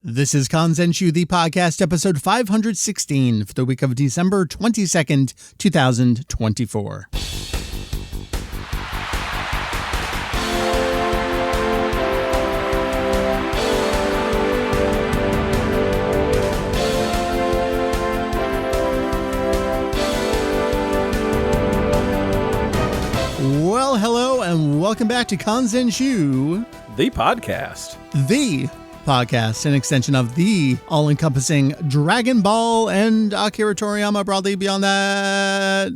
This is Kanzenshuu, the podcast, episode 516 for the week of December 22nd, 2024. Well, hello, and welcome back to Kanzenshuu, the podcast. The podcast, an extension of the all-encompassing Dragon Ball and Akira Toriyama. Broadly beyond that,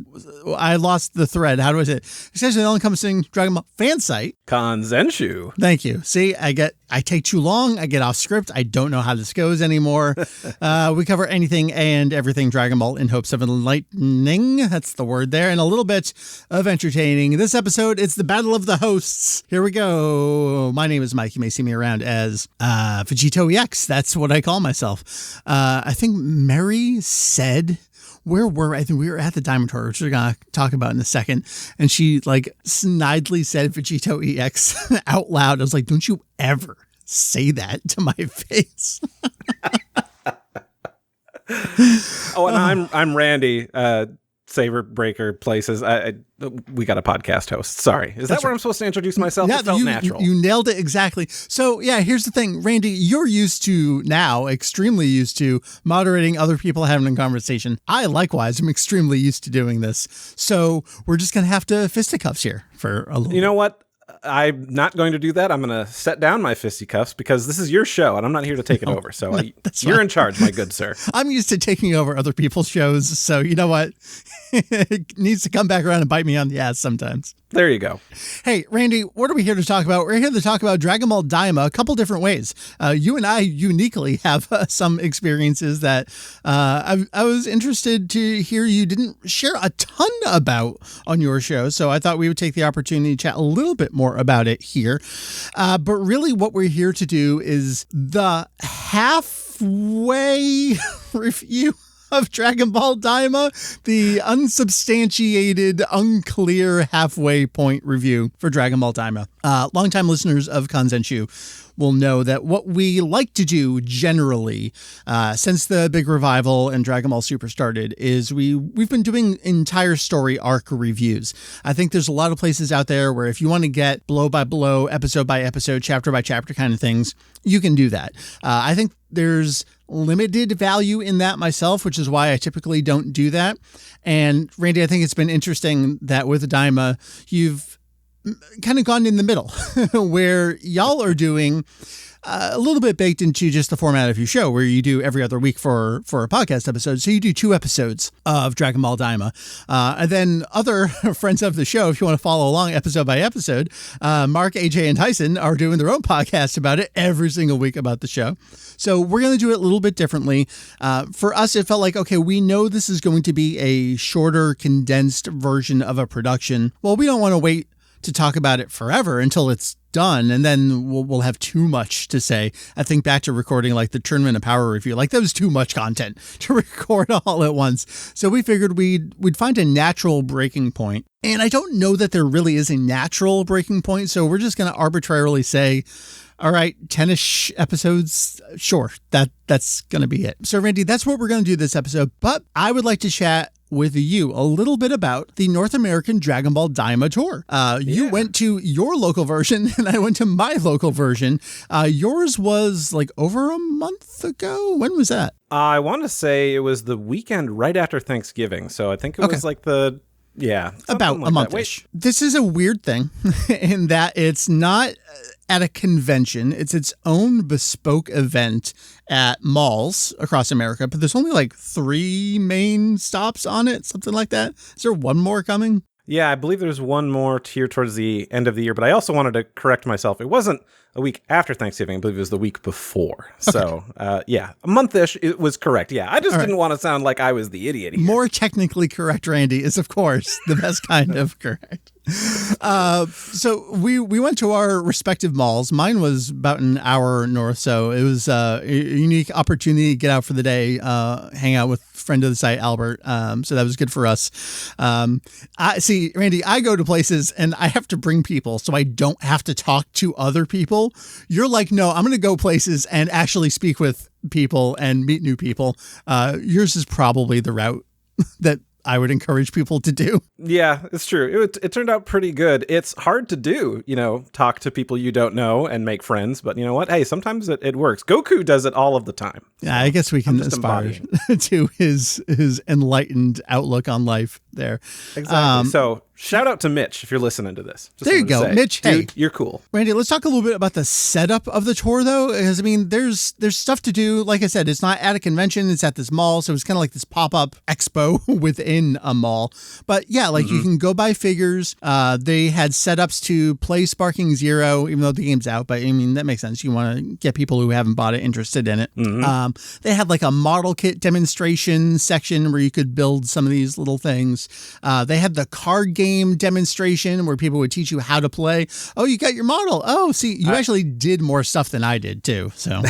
I lost the thread. How do I say it? Essentially, the all-encompassing Dragon Ball fan site. Kanzenshuu. Thank you. See, I take too long. I get off script. I don't know how this goes anymore. We cover anything and everything Dragon Ball in hopes of enlightening. That's the word there. And a little bit of entertaining. This episode, it's the Battle of the Hosts. Here we go. My name is Mike. You may see me around as Vegito EX. That's what I call myself. I think Mary said... I think we were at the Diamond Tour, which we're going to talk about in a second. And she snidely said Vegito EX out loud. I was like, don't you ever say that to my face. Oh, and I'm Randy, Saber Breaker Places. We got a podcast host. Sorry. Is that where I'm supposed to introduce myself? Yeah, it felt natural. You nailed it exactly. So yeah, here's the thing, Randy, you're extremely used to moderating other people having a conversation. I likewise am extremely used to doing this. So we're just going to have to fisticuffs here for a little bit. You know what? I'm not going to do that. I'm going to set down my fisticuffs because this is your show and I'm not here to take it over. So you're in charge, my good sir. I'm used to taking over other people's shows. So you know what? It needs to come back around and bite me on the ass sometimes. There you go. Hey, Randy, what are we here to talk about? We're here to talk about Dragon Ball Daima a couple different ways. You and I uniquely have some experiences that I was interested to hear you didn't share a ton about on your show. So I thought we would take the opportunity to chat a little bit more about it here. But really what we're here to do is the halfway review of Dragon Ball Daima, the unsubstantiated, unclear halfway point review for Dragon Ball Daima. Longtime listeners of Kanzenshuu will know that what we like to do generally, since the big revival and Dragon Ball Super started, is we've been doing entire story arc reviews. I think there's a lot of places out there where if you want to get blow by blow, episode by episode, chapter by chapter kind of things, you can do that. I think there's limited value in that myself, which is why I typically don't do that. And Randy, I think it's been interesting that with Daima, you've kind of gone in the middle where y'all are doing a little bit baked into just the format of your show where you do every other week for a podcast episode. So you do 2 episodes of Dragon Ball Daima. And then other friends of the show, if you want to follow along episode by episode, Mark, AJ, and Tyson are doing their own podcast about it every single week about the show. So we're going to do it a little bit differently. For us, it felt like, okay, we know this is going to be a shorter, condensed version of a production. Well, we don't want to wait to talk about it forever until it's done, and then we'll have too much to say. I think back to recording like the Tournament of Power review, like that was too much content to record all at once. So we figured we'd find a natural breaking point. And I don't know that there really is a natural breaking point, so we're just going to arbitrarily say, all right, 10-ish episodes, sure, that's going to be it. So Randy, that's what we're going to do this episode, but I would like to chat with you a little bit about the North American Dragon Ball Daima tour. You went to your local version and I went to my local version. Yours was like over a month ago. When was that? I want to say it was the weekend right after Thanksgiving. So I think it was like about a month-ish. This is a weird thing in that it's not at a convention. It's its own bespoke event at malls across America, but there's only like 3 main stops on it, something like that. Is there one more coming? Yeah, I believe there's one more here towards the end of the year, but I also wanted to correct myself. It wasn't a week after Thanksgiving. I believe it was the week before. Okay. So, a month-ish, it was correct. Yeah, I just didn't want to sound like I was the idiot here. More technically correct, Randy, is, of course, the best kind of correct. So we went to our respective malls. Mine was about an hour north, so it was a unique opportunity to get out for the day, hang out with friend of the site, Albert. So that was good for us. I see, Randy, I go to places and I have to bring people so I don't have to talk to other people people. You're like, no, I'm going to go places and actually speak with people and meet new people. Yours is probably the route that I would encourage people to do. Yeah, it's true. It turned out pretty good. It's hard to do, talk to people you don't know and make friends. But you know what? Hey, sometimes it works. Goku does it all of the time. So yeah, I guess we can aspire to his enlightened outlook on life there. Exactly. So shout out to Mitch if you're listening to this. Just there you go, Mitch. Dude, hey, you're cool. Randy, let's talk a little bit about the setup of the tour, though, because I mean, there's stuff to do. Like I said, it's not at a convention; it's at this mall, so it's kind of like this pop-up expo within a mall. But yeah, like you can go buy figures. They had setups to play Sparking Zero, even though the game's out. But I mean, that makes sense. You want to get people who haven't bought it interested in it. They had like a model kit demonstration section where you could build some of these little things. They had the card game demonstration where people would teach you how to play. Oh, you got your model. Oh, see, you actually did more stuff than I did too. So,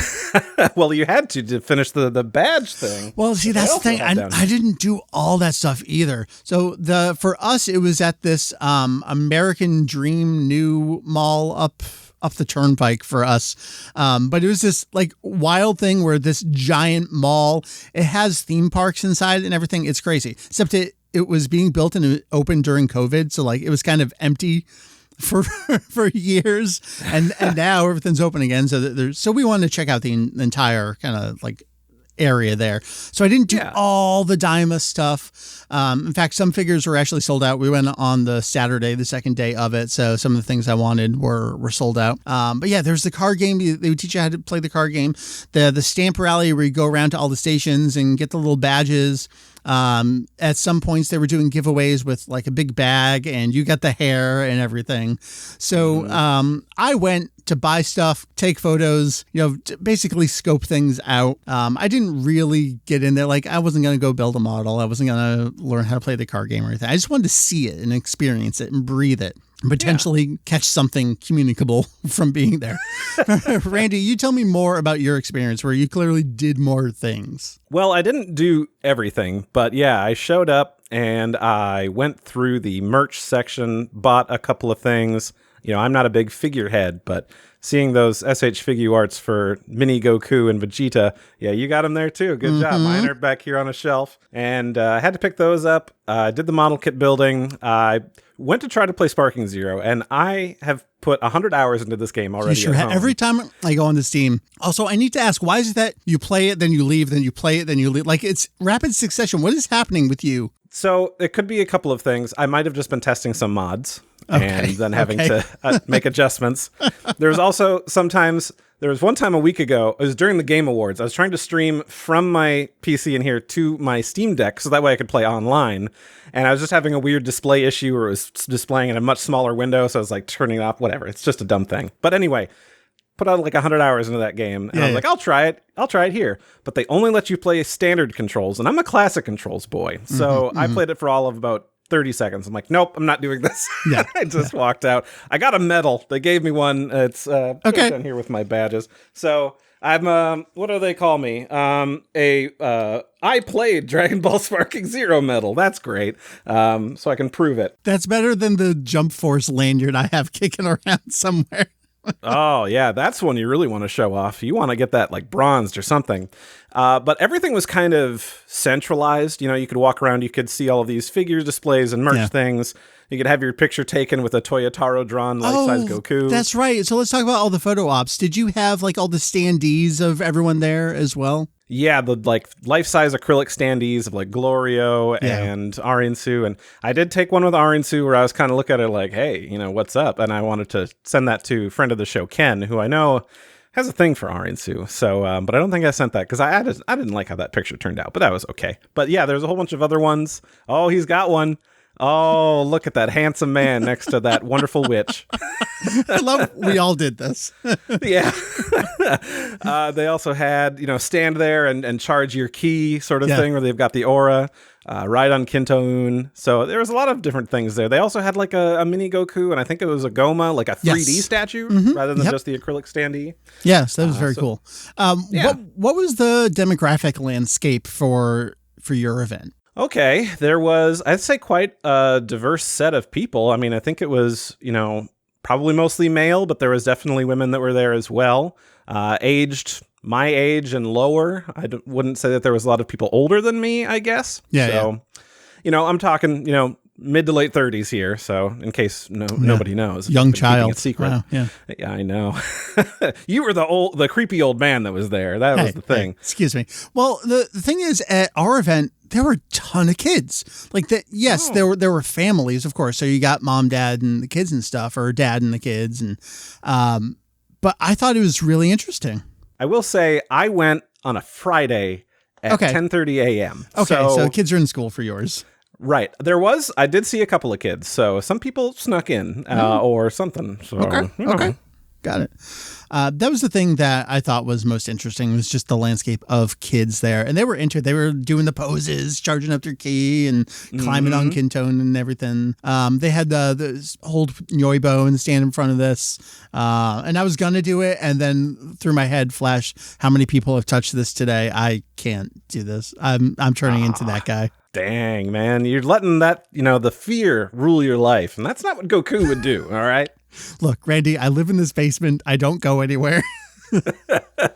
well, you had to finish the badge thing. Well, see, that's the thing. I didn't do all that stuff either. So for us, it was at this American Dream new mall up the turnpike for us. But it was this like wild thing where this giant mall, it has theme parks inside and everything. It's crazy. Except it was being built and open during COVID. So like it was kind of empty for years. And now everything's open again. So we wanted to check out the entire kind of like area there. So I didn't do all the Daima stuff. In fact, some figures were actually sold out. We went on the Saturday, the second day of it. So some of the things I wanted were sold out. But yeah, there's the card game. They would teach you how to play the card game. The stamp rally where you go around to all the stations and get the little badges. At some points they were doing giveaways with like a big bag and you got the hair and everything. So, I went to buy stuff, take photos, basically scope things out. I didn't really get in there. Like I wasn't going to go build a model. I wasn't going to learn how to play the card game or anything. I just wanted to see it and experience it and breathe it. Potentially catch something communicable from being there. Randy, you tell me more about your experience where you clearly did more things. Well, I didn't do everything, but yeah, I showed up and I went through the merch section, bought a couple of things. I'm not a big figurehead, but seeing those SH figure arts for Mini Goku and Vegeta, yeah, you got them there too. Good job. Mine are back here on a shelf. And I had to pick those up. I did the model kit building. I went to try to play Sparking Zero, and I have put 100 hours into this game already. You sure every time I go on this team. Also, I need to ask, why is it that you play it, then you leave, then you play it, then you leave? Like, it's rapid succession. What is happening with you? So it could be a couple of things. I might have just been testing some mods and then having to make adjustments. There's also sometimes, there was one time a week ago, it was during the Game Awards. I was trying to stream from my PC in here to my Steam Deck so that way I could play online. And I was just having a weird display issue where it was displaying in a much smaller window. So I was like turning it off, whatever. It's just a dumb thing. But anyway, put out like 100 hours into that game. And I was like, I'll try it here. But they only let you play standard controls. And I'm a classic controls boy. So I played it for all of about 30 seconds. I'm like, nope, I'm not doing this. I just walked out. I got a medal. They gave me one. It's down here with my badges. So I'm, what do they call me? I played Dragon Ball Sparking Zero medal. That's great. So I can prove it. That's better than the Jump Force lanyard I have kicking around somewhere. Oh, yeah, that's one you really want to show off. You want to get that like bronzed or something. But everything was kind of centralized. You could walk around, you could see all of these figure displays and merch things. You could have your picture taken with a Toyotaro drawn life-size Goku. That's right. So let's talk about all the photo ops. Did you have like all the standees of everyone there as well? Yeah, the like life-size acrylic standees of like Glorio and Arinsu. And I did take one with Arinsu where I was kind of looking at it like, hey, what's up? And I wanted to send that to friend of the show, Ken, who I know has a thing for Arinsu. So, but I don't think I sent that because I didn't like how that picture turned out, but that was okay. But yeah, there's a whole bunch of other ones. Oh, he's got one. Oh, look at that handsome man next to that wonderful witch. I love we all did this. Yeah. They also had, stand there and charge your key sort of thing where they've got the aura, ride on Kintoon. So there was a lot of different things there. They also had like a mini Goku, and I think it was a Goma, like a 3D statue rather than just the acrylic standee. Yes, that was very cool. What was the demographic landscape for your event? Okay, there was, I'd say, quite a diverse set of people. I mean, I think it was, probably mostly male, but there was definitely women that were there as well. Aged my age and lower. I wouldn't say that there was a lot of people older than me, I guess. So, I'm talking, mid to late 30s here. So in case nobody knows. Young child. It's secret. Wow, yeah, I know. You were the creepy old man that was there. That was the thing. Hey, excuse me. Well, the thing is, at our event, there were a ton of kids. Like that. Yes, there were families, of course. So you got mom, dad, and the kids and stuff, or dad and the kids. And but I thought it was really interesting. I will say I went on a Friday at 10:30 a.m. Okay, so kids are in school for yours. Right. I did see a couple of kids. So some people snuck in or something. So, Okay. Got it. That was the thing that I thought was most interesting, was just the landscape of kids there. And they were into it. They were doing the poses, charging up their key and climbing on Kintone and everything. They had the hold Nyoibo and stand in front of this. And I was going to do it. And then through my head flashed, how many people have touched this today? I can't do this. I'm turning into that guy. Dang, man. You're letting that, the fear rule your life. And that's not what Goku would do. All right. Look, Randy, I live in this basement. I don't go anywhere.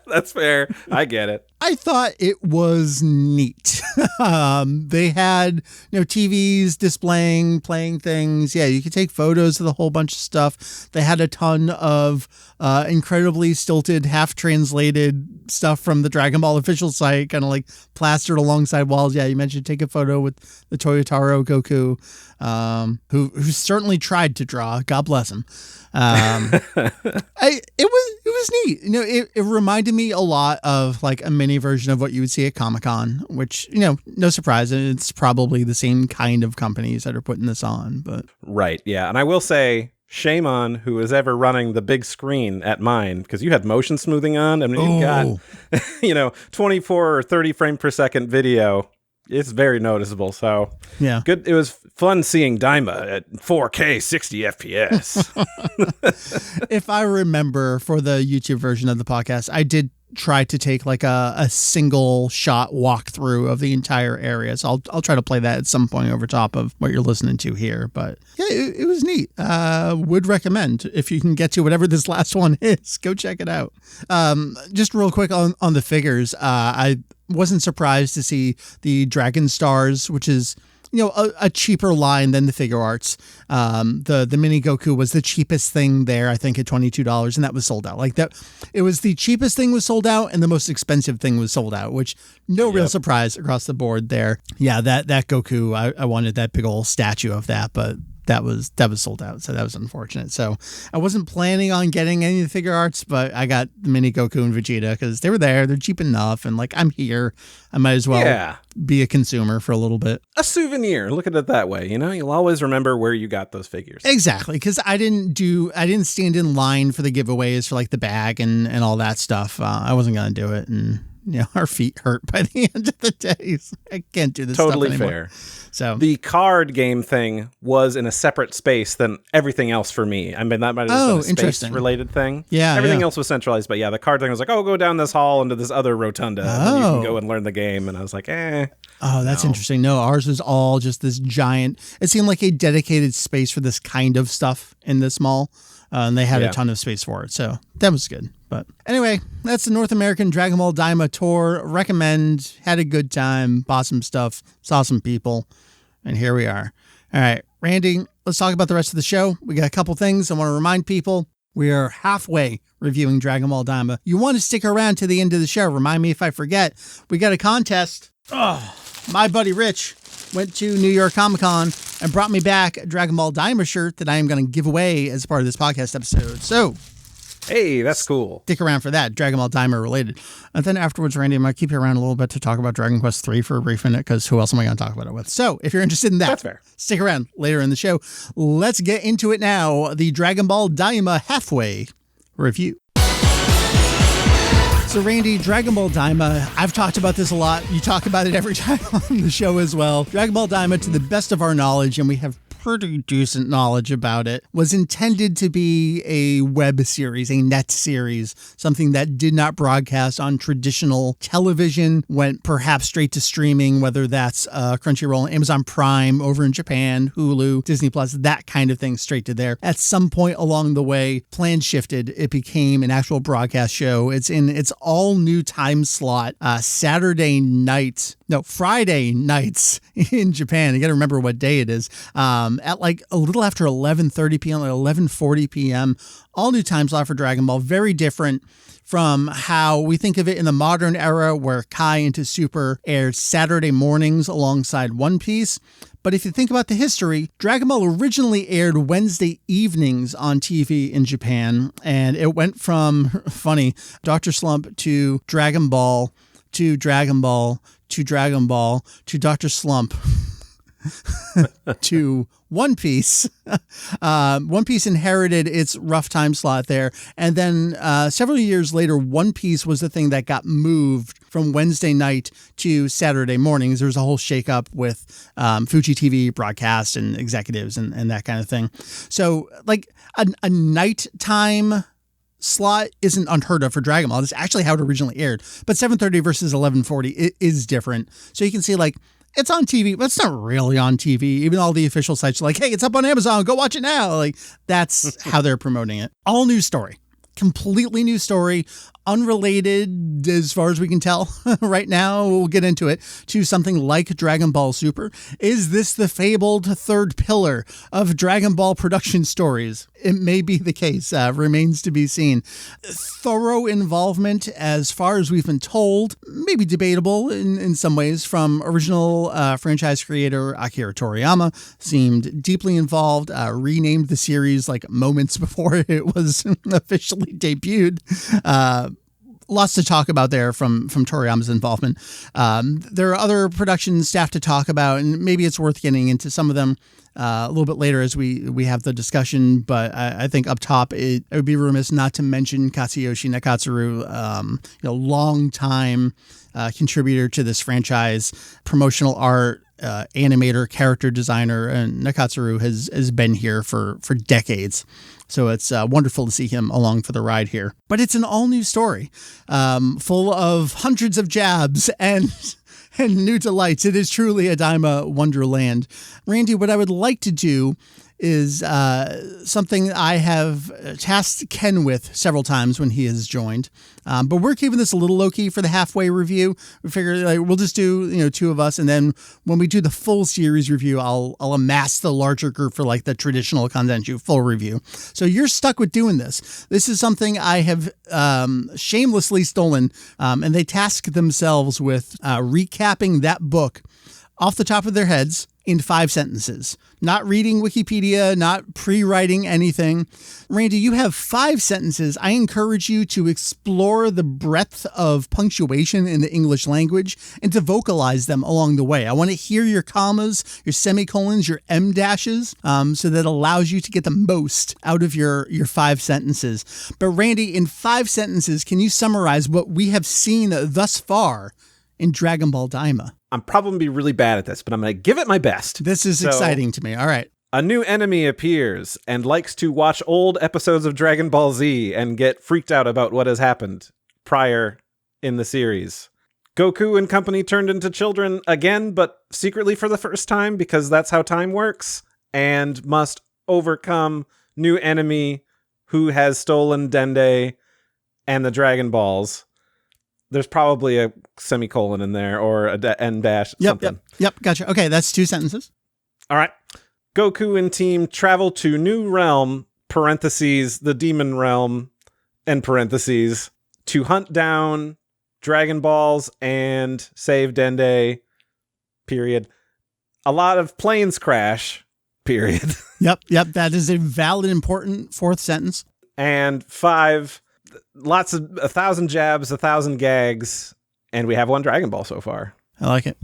That's fair. I get it. I thought it was neat. They had, TVs displaying, playing things. Yeah, you could take photos of the whole bunch of stuff. They had a ton of incredibly stilted, half-translated stuff from the Dragon Ball official site, kind of like plastered alongside walls. Yeah, you mentioned take a photo with the Toyotaro Goku, who certainly tried to draw. God bless him. It was neat. It reminded me a lot of like a mini version of what you would see at Comic-Con, which, no surprise. It's probably the same kind of companies that are putting this on, but. Right. Yeah. And I will say, shame on who is ever running the big screen at mine, because you had motion smoothing on. I mean, you've got, 24 or 30 frame per second video. It's very noticeable. So yeah, good. It was fun seeing Daima at 4K 60 FPS. If I remember, for the YouTube version of the podcast, I did try to take like a single shot walkthrough of the entire area. So I'll try to play that at some point over top of what you're listening to here. But yeah, it was neat. Would recommend, if you can get to whatever this last one is, go check it out. Just real quick on the figures. I wasn't surprised to see the Dragon Stars, which is, a cheaper line than the figure arts. The mini Goku was the cheapest thing there, I think, at $22, and that was sold out. Like that, it was the cheapest thing was sold out, and the most expensive thing was sold out, which real surprise across the board there. Yeah, that Goku, I wanted that big old statue of that, but that was sold out, so that was unfortunate. So I wasn't planning on getting any of the figure arts, but I got the mini Goku and Vegeta because they were there. They're cheap enough, and like, I'm here, I might as well be a consumer for a little bit. A souvenir. Look at it that way. You'll always remember where you got those figures. Exactly, because I didn't stand in line for the giveaways for like the bag and all that stuff. I wasn't gonna do it, and our feet hurt by the end of the day. So I can't do this totally stuff anymore. Fair. So the card game thing was in a separate space than everything else for me. I mean, that might have been a space-related thing. Yeah, everything else was centralized, but the card thing was like, go down this hall into this other rotunda, and you can go and learn the game. And I was like, Oh, that's interesting. No, ours was all just this giant. It seemed like a dedicated space for this kind of stuff in this mall, and they had a ton of space for it. So that was good. But anyway, that's the North American Dragon Ball Daima tour. Recommend. Had a good time. Bought some stuff. Saw some people. And here we are. All right, Randy, let's talk about the rest of the show. We got a couple things I want to remind people. We are halfway reviewing Dragon Ball Daima. You want to stick around to the end of the show. Remind me if I forget. We got a contest. My buddy Rich went to New York Comic Con and brought me back a Dragon Ball Daima shirt that I am going to give away as part of this podcast episode. So, hey, that's cool. Stick around for that, Dragon Ball Daima related. And then afterwards, Randy, I'm going to keep you around a little bit to talk about Dragon Quest III for a brief minute, because who else am I going to talk about it with? So if you're interested in that, that's fair. Stick around later in the show. Let's get into it now. The Dragon Ball Daima halfway review. So Randy, Dragon Ball Daima, I've talked about this a lot. You talk about it every time on the show as well. Dragon Ball Daima, to the best of our knowledge, and we have pretty decent knowledge about it, was intended to be a web series, a net series, something that did not broadcast on traditional television, went perhaps straight to streaming, whether that's Crunchyroll, Amazon Prime over in Japan, Hulu, Disney Plus, that kind of thing, straight to there. At some point along the way, plans shifted. It became an actual broadcast show. It's in its all new time slot, Friday nights in Japan. You got to remember what day it is. At like a little after 11:30 p.m., like 11:40 p.m. All new time slot for Dragon Ball. Very different from how we think of it in the modern era, where Kai into Super aired Saturday mornings alongside One Piece. But if you think about the history, Dragon Ball originally aired Wednesday evenings on TV in Japan, and it went from, funny, Dr. Slump to Dragon Ball to Dragon Ball to Dragon Ball to Dr. Slump to One Piece. One Piece inherited its rough time slot there. And then several years later, One Piece was the thing that got moved from Wednesday night to Saturday mornings. There was a whole shakeup with Fuji TV broadcast and executives and that kind of thing. So like a nighttime slot isn't unheard of for Dragon Ball. It's actually how it originally aired. But 7:30 versus 11:40 it is different. So you can see like, it's on TV, but it's not really on TV. Even all the official sites are like, hey, it's up on Amazon. Go watch it now. Like, that's how they're promoting it. All new story. Completely new story. Unrelated, as far as we can tell right now, we'll get into it, to something like Dragon Ball Super. Is this the fabled third pillar of Dragon Ball production stories? It may be the case, remains to be seen. Thorough involvement, as far as we've been told, maybe debatable in some ways, from original franchise creator Akira Toriyama. Seemed deeply involved, renamed the series like moments before it was officially debuted. Lots to talk about there from Toriyama's involvement. There are other production staff to talk about, and maybe it's worth getting into some of them a little bit later as we have the discussion. But I think up top, it would be remiss not to mention Katsuyoshi Nakatsuru, long time contributor to this franchise, promotional art, animator, character designer, and Nakatsuru has been here for decades. So it's wonderful to see him along for the ride here. But it's an all-new story, full of hundreds of jabs and new delights. It is truly a Daima wonderland. Randy, what I would like to do is something I have tasked Ken with several times when he has joined. But we're keeping this a little low-key for the halfway review. We figured we'll just do two of us, and then when we do the full series review, I'll amass the larger group for like the traditional Kanzenshuu full review. So you're stuck with doing this. This is something I have shamelessly stolen, and they task themselves with recapping that book off the top of their heads in 5 sentences. Not reading Wikipedia, not pre-writing anything. Randy, you have 5 sentences. I encourage you to explore the breadth of punctuation in the English language and to vocalize them along the way. I want to hear your commas, your semicolons, your em dashes, so that allows you to get the most out of your 5 sentences. But Randy, in 5 sentences, can you summarize what we have seen thus far in Dragon Ball Daima? I'm probably going to be really bad at this, but I'm going to give it my best. This is exciting to me. All right. A new enemy appears and likes to watch old episodes of Dragon Ball Z and get freaked out about what has happened prior in the series. Goku and company turned into children again, but secretly for the first time, because that's how time works, and must overcome new enemy who has stolen Dende and the Dragon Balls. There's probably a semicolon in there or a end dash. Something. Yep. Gotcha. Okay, that's 2 sentences. All right. Goku and team travel to new realm, parentheses, the demon realm, end parentheses, to hunt down Dragon Balls and save Dende, period. A lot of planes crash, period. Yep. That is a valid, important 4th sentence. And 5... lots of 1,000 jabs, 1,000 gags, and we have 1 Dragon Ball so far. I like it.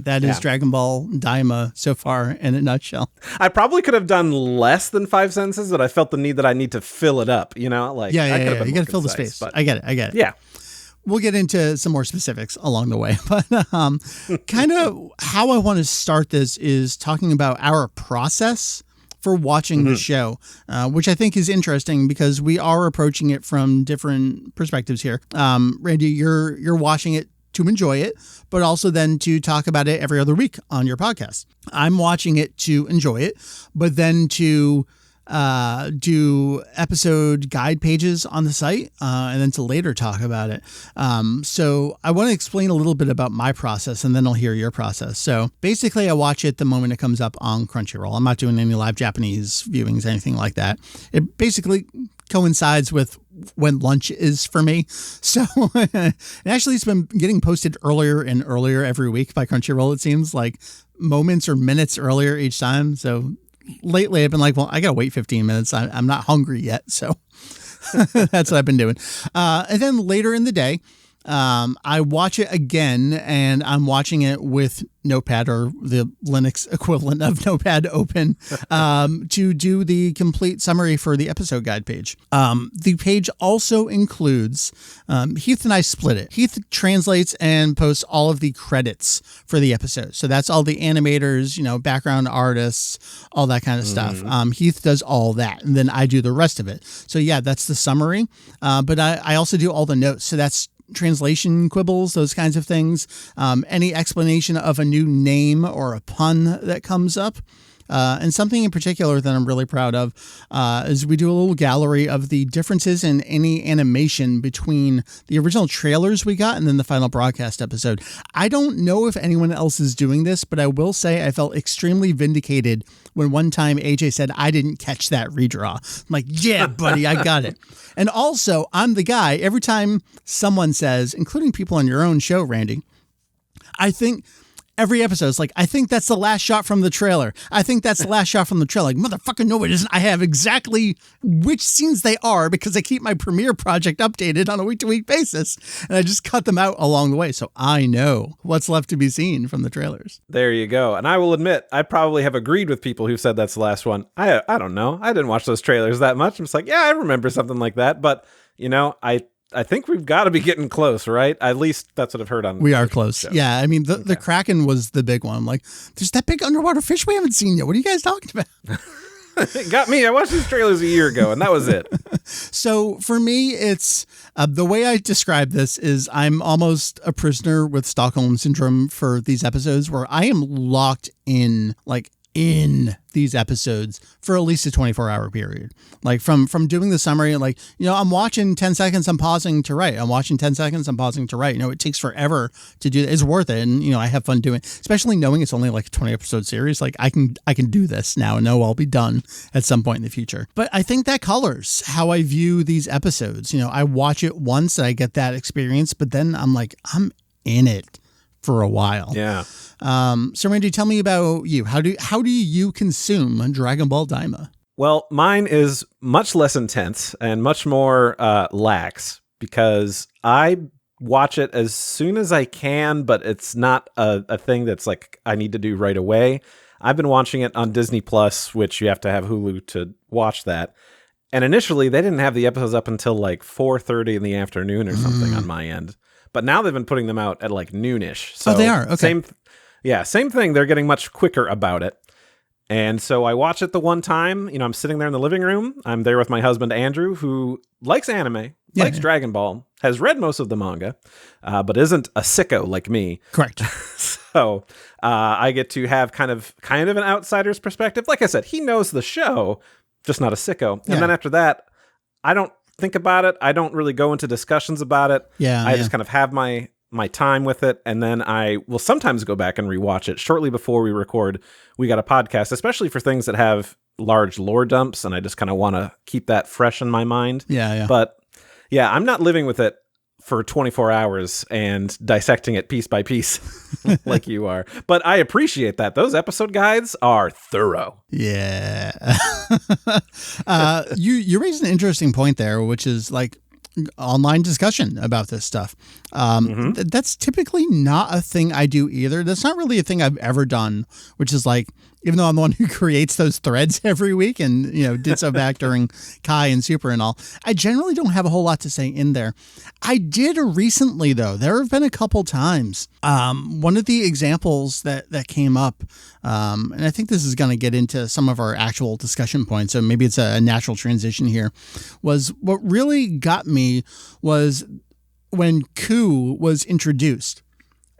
That is Dragon Ball Daima so far in a nutshell. I probably could have done less than 5 sentences, but I felt the need that I need to fill it up. You got to fill the space. But I get it. Yeah. we'll get into some more specifics along the way. But kind of how I want to start this is talking about our process for watching the show, which I think is interesting because we are approaching it from different perspectives here. Randy, you're watching it to enjoy it, but also then to talk about it every other week on your podcast. I'm watching it to enjoy it, but then to do episode guide pages on the site, and then to later talk about it. So I want to explain a little bit about my process, and then I'll hear your process. So basically I watch it the moment it comes up on Crunchyroll. I'm not doing any live Japanese viewings, anything like that. It basically coincides with when lunch is for me. So and actually it's been getting posted earlier and earlier every week by Crunchyroll. It seems like moments or minutes earlier each time. So lately I've been like, well, I got to wait 15 minutes. I'm not hungry yet. So that's what I've been doing. And then later in the day, I watch it again, and I'm watching it with Notepad, or the Linux equivalent of Notepad, open to do the complete summary for the episode guide page. The page also includes, Heath and I split it. Heath translates and posts all of the credits for the episode. So that's all the animators, background artists, all that kind of stuff. Heath does all that, and then I do the rest of it. So yeah, that's the summary. But I also do all the notes. So that's translation quibbles, those kinds of things. Any explanation of a new name or a pun that comes up. And something in particular that I'm really proud of is we do a little gallery of the differences in any animation between the original trailers we got and then the final broadcast episode. I don't know if anyone else is doing this, but I will say I felt extremely vindicated when one time AJ said, I didn't catch that redraw. I'm like, yeah, buddy, I got it. And also, I'm the guy, every time someone says, including people on your own show, Randy, I think every episode is like, I think that's the last shot from the trailer. I think that's the last shot from the trailer. Like, motherfucker, no, it isn't. I have exactly which scenes they are because I keep my Premiere project updated on a week-to-week basis. And I just cut them out along the way. So I know what's left to be seen from the trailers. There you go. And I will admit, I probably have agreed with people who said that's the last one. I don't know. I didn't watch those trailers that much. I'm just like, yeah, I remember something like that. But, I think we've got to be getting close, right? At least that's what I've heard on. We are close. Show. Yeah. I mean, the Kraken was the big one. I'm like, there's that big underwater fish we haven't seen yet. What are you guys talking about? It got me. I watched these trailers a year ago, and that was it. So for me, it's the way I describe this is I'm almost a prisoner with Stockholm Syndrome for these episodes where I am locked in, like, in these episodes for at least a 24-hour period. Like from doing the summary, like, I'm watching 10 seconds, I'm pausing to write. I'm watching 10 seconds, I'm pausing to write. It takes forever to do that. It's worth it. And, I have fun doing it, especially knowing it's only like a 20 episode series. Like I can do this now and know I'll be done at some point in the future. But I think that colors how I view these episodes. I watch it once and I get that experience, but then I'm like, I'm in it for a while. Yeah. So Randy, tell me about you. How do you consume Dragon Ball Daima? Well, mine is much less intense and much more lax because I watch it as soon as I can, but it's not a thing that's like I need to do right away. I've been watching it on Disney Plus, which you have to have Hulu to watch that. And initially, they didn't have the episodes up until like 4:30 in the afternoon or something on my end. But now they've been putting them out at like noonish. So they are? Okay. Same thing. They're getting much quicker about it. And so I watch it the one time. I'm sitting there in the living room. I'm there with my husband, Andrew, who likes anime, likes Dragon Ball, has read most of the manga, but isn't a sicko like me. Correct. So I get to have kind of an outsider's perspective. Like I said, he knows the show, just not a sicko. And then after that, I don't think about it. I don't really go into discussions about it. I just kind of have my time with it, and then I will sometimes go back and rewatch it shortly before we record. We got a podcast, especially for things that have large lore dumps, and I just kind of want to keep that fresh in my mind. But yeah, I'm not living with it for 24 hours and dissecting it piece by piece like you are. But I appreciate that. Those episode guides are thorough. Yeah. You raised an interesting point there, which is like online discussion about this stuff. That's typically not a thing I do either. That's not really a thing I've ever done, which is like, even though I'm the one who creates those threads every week and, did so back during Kai and Super and all, I generally don't have a whole lot to say in there. I did recently, though. There have been a couple times. One of the examples that came up, and I think this is going to get into some of our actual discussion points, so maybe it's a natural transition here, was what really got me was when Ku was introduced.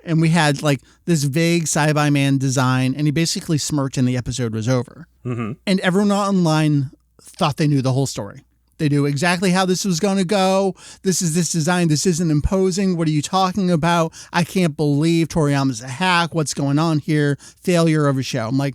And we had like this vague Cyberman design, and he basically smirked and the episode was over. Mm-hmm. And everyone online thought they knew the whole story. They knew exactly how this was going to go. This is this design. This isn't imposing. What are you talking about? I can't believe Toriyama's a hack. What's going on here? Failure of a show. I'm like,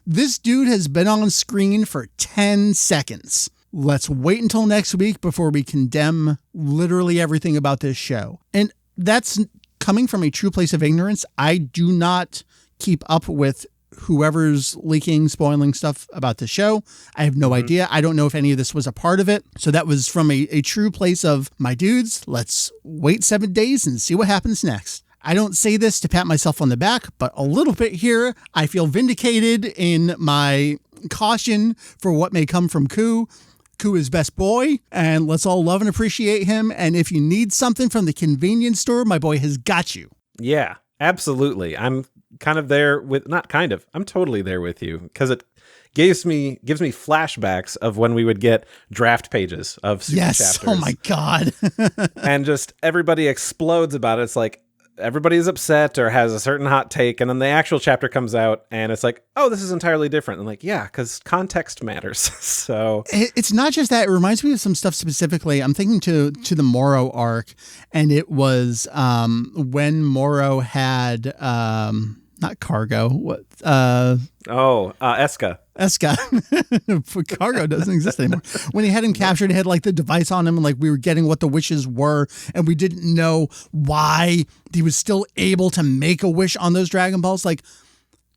this dude has been on screen for 10 seconds. Let's wait until next week before we condemn literally everything about this show. And that's coming from a true place of ignorance. I do not keep up with whoever's leaking, spoiling stuff about the show. I have no idea. I don't know if any of this was a part of it. So that was from a true place of, my dudes, let's wait 7 days and see what happens next. I don't say this to pat myself on the back, but a little bit here, I feel vindicated in my caution for what may come from Ku. Ku is best boy, and let's all love and appreciate him. And if you need something from the convenience store, my boy has got you. Yeah, absolutely. I'm kind of there with, not kind of, I'm totally there with you, because it gives me flashbacks of when we would get draft pages of super chapters. Oh my God. And just everybody explodes about it. It's like, everybody's upset or has a certain hot take, and then the actual chapter comes out and it's like, oh, this is entirely different. I'm like, yeah, because context matters. So it's not just that. It reminds me of some stuff specifically. I'm thinking to the Moro arc, and it was when Moro had not Cargo, what Eska. Cargo doesn't exist anymore. When he had him captured, he had like the device on him, and like we were getting what the wishes were, and we didn't know why he was still able to make a wish on those Dragon Balls. Like,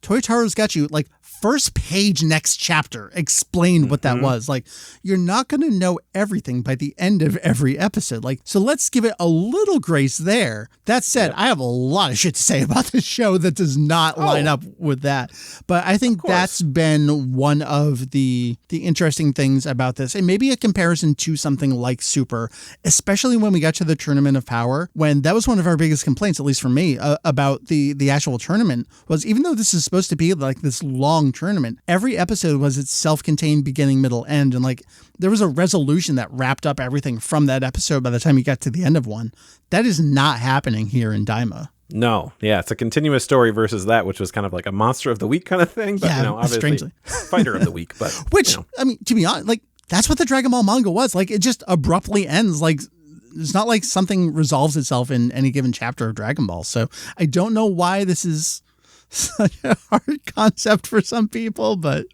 Toyotaro's got you. Like, first page, next chapter, explained what that was. Like, you're not going to know everything by the end of every episode. Like, so let's give it a little grace there. That said, I have a lot of shit to say about this show that does not line up with that. But I think that's been one of the interesting things about this, and maybe a comparison to something like Super, especially when we got to the Tournament of Power, when that was one of our biggest complaints, at least for me, about the actual tournament, was even though this is supposed to be like this long tournament, every episode was its self-contained beginning, middle, end, and like there was a resolution that wrapped up everything from that episode by the time you got to the end of one. That is not happening here in Daima. No, yeah, it's a continuous story versus that, which was kind of like a monster of the week kind of thing, but obviously strangely fighter of the week, but which I mean, to be honest, like that's what the Dragon Ball manga was. Like, it just abruptly ends. Like, it's not like something resolves itself in any given chapter of Dragon Ball. So I don't know why this is such a hard concept for some people, but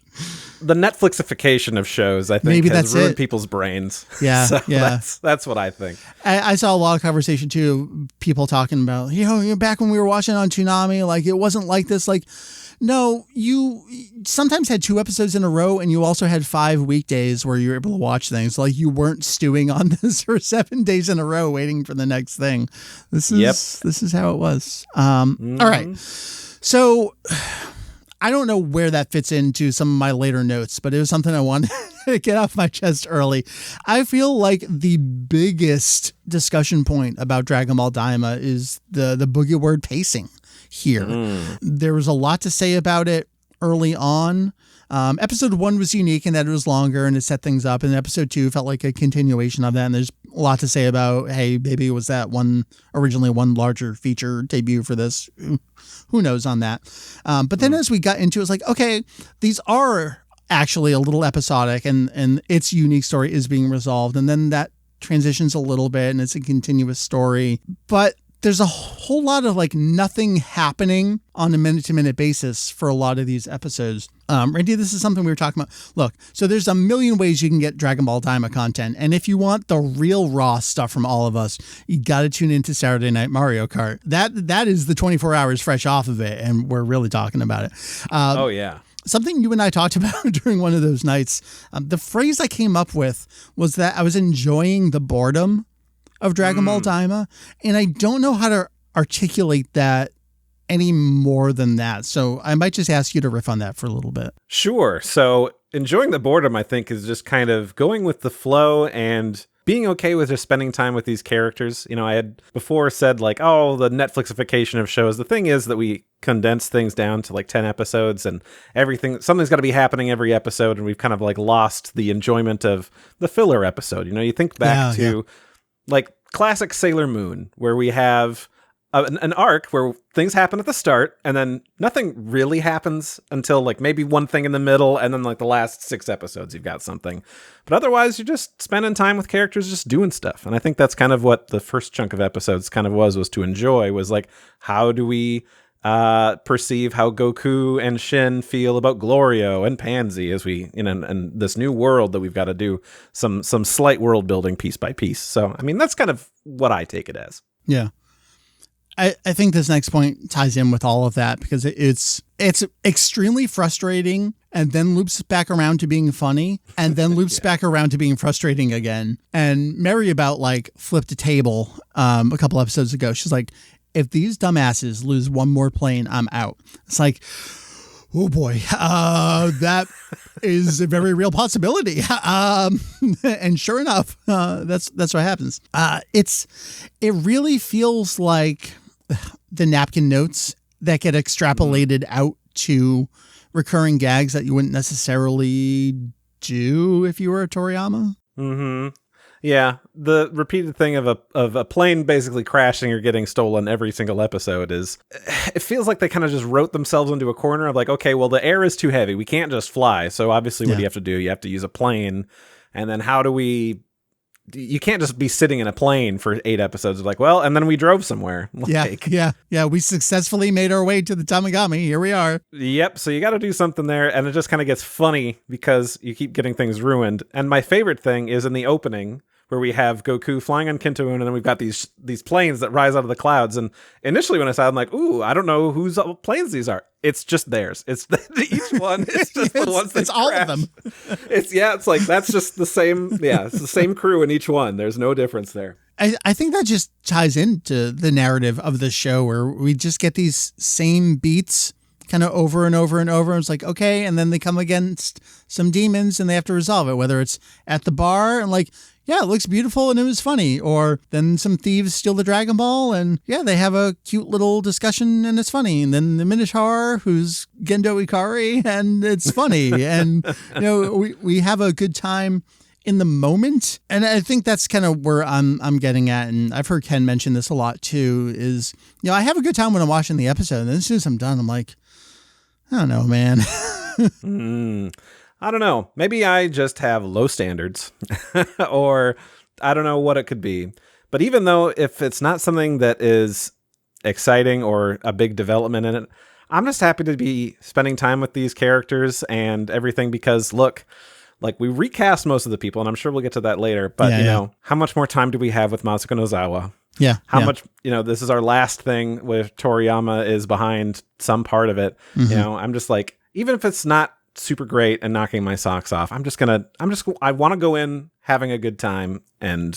the Netflixification of shows, I think, maybe has ruined people's brains. Yeah, so yeah. That's what I think. I saw a lot of conversation too, people talking about, back when we were watching on Toonami, like it wasn't like this. Like, no, you sometimes had 2 episodes in a row, and you also had 5 weekdays where you were able to watch things. Like, you weren't stewing on this for 7 days in a row waiting for the next thing. This is how it was. All right. So I don't know where that fits into some of my later notes, but it was something I wanted to get off my chest early. I feel like the biggest discussion point about Dragon Ball Daima is the boogie word pacing here. There was a lot to say about it early on. Episode 1 was unique in that it was longer and it set things up, and episode 2 felt like a continuation of that. And there's a lot to say about, hey, maybe it was that originally one larger feature debut for this. Who knows on that? But then as we got into it, it's like, okay, these are actually a little episodic, and its unique story is being resolved. And then that transitions a little bit, and it's a continuous story. But there's a whole lot of like nothing happening on a minute-to-minute basis for a lot of these episodes. Randy, this is something we were talking about. Look, so there's a million ways you can get Dragon Ball Daima content. And if you want the real raw stuff from all of us, you got to tune into Saturday Night Mario Kart. That is the 24 hours fresh off of it, and we're really talking about it. Oh, yeah. Something you and I talked about during one of those nights, the phrase I came up with was that I was enjoying the boredom of Dragon Ball Daima. And I don't know how to articulate that any more than that. So I might just ask you to riff on that for a little bit. Sure. So enjoying the boredom, I think, is just kind of going with the flow and being okay with just spending time with these characters. I had before said like, oh, the Netflixification of shows. The thing is that we condense things down to like 10 episodes and something's got to be happening every episode. And we've kind of like lost the enjoyment of the filler episode. You think back to like classic Sailor Moon, where we have an arc where things happen at the start and then nothing really happens until like maybe one thing in the middle, and then like the last 6 episodes you've got something, but otherwise you're just spending time with characters just doing stuff. And I think that's kind of what the first chunk of episodes kind of was to enjoy, was like, how do we perceive how Goku and Shin feel about Glorio and Pansy as we in this new world that we've got to do some slight world building piece by piece. So I mean, that's kind of what I take it as. Yeah. I think this next point ties in with all of that, because it's extremely frustrating and then loops back around to being funny and then loops back around to being frustrating again. And Mary about like flipped a table a couple episodes ago. She's like, if these dumbasses lose one more plane, I'm out. It's like, oh boy, that is a very real possibility. And sure enough, that's what happens. It really feels like the napkin notes that get extrapolated out to recurring gags that you wouldn't necessarily do if you were a Toriyama. Mm-hmm. Yeah, the repeated thing of a plane basically crashing or getting stolen every single episode it feels like they kind of just wrote themselves into a corner of like, okay, well, the air is too heavy. We can't just fly. So obviously what do you have to do? You have to use a plane. And then you can't just be sitting in a plane for 8 episodes. Like, well, and then we drove somewhere. Yeah. We successfully made our way to the Tamagami. Here we are. Yep. So you got to do something there. And it just kind of gets funny because you keep getting things ruined. And my favorite thing is in the opening, where we have Goku flying on Kintoon, and then we've got these planes that rise out of the clouds. And initially when I saw it, I'm like, ooh, I don't know whose planes these are. It's just theirs. It's each one. It's just the ones that It's all of them. It's like, that's just the same. Yeah, it's the same crew in each one. There's no difference there. I think that just ties into the narrative of the show, where we just get these same beats kind of over and over and over. And it's like, okay. And then they come against some demons and they have to resolve it, whether it's at the bar and like, yeah, it looks beautiful and it was funny. Or then some thieves steal the Dragon Ball and yeah, they have a cute little discussion and it's funny. And then the Minotaur, who's Gendo Ikari, and it's funny. And, we have a good time in the moment. And I think that's kind of where I'm getting at. And I've heard Ken mention this a lot too, is, I have a good time when I'm watching the episode. And as soon as I'm done, I'm like, I don't know, man. I don't know. Maybe I just have low standards or I don't know what it could be. But even though if it's not something that is exciting or a big development in it, I'm just happy to be spending time with these characters and everything, because look, like we recast most of the people and I'm sure we'll get to that later. But, how much more time do we have with Masako Nozawa? Yeah. How much, this is our last thing with Toriyama is behind some part of it. Mm-hmm. I'm just like, even if it's not super great and knocking my socks off, I want to go in having a good time and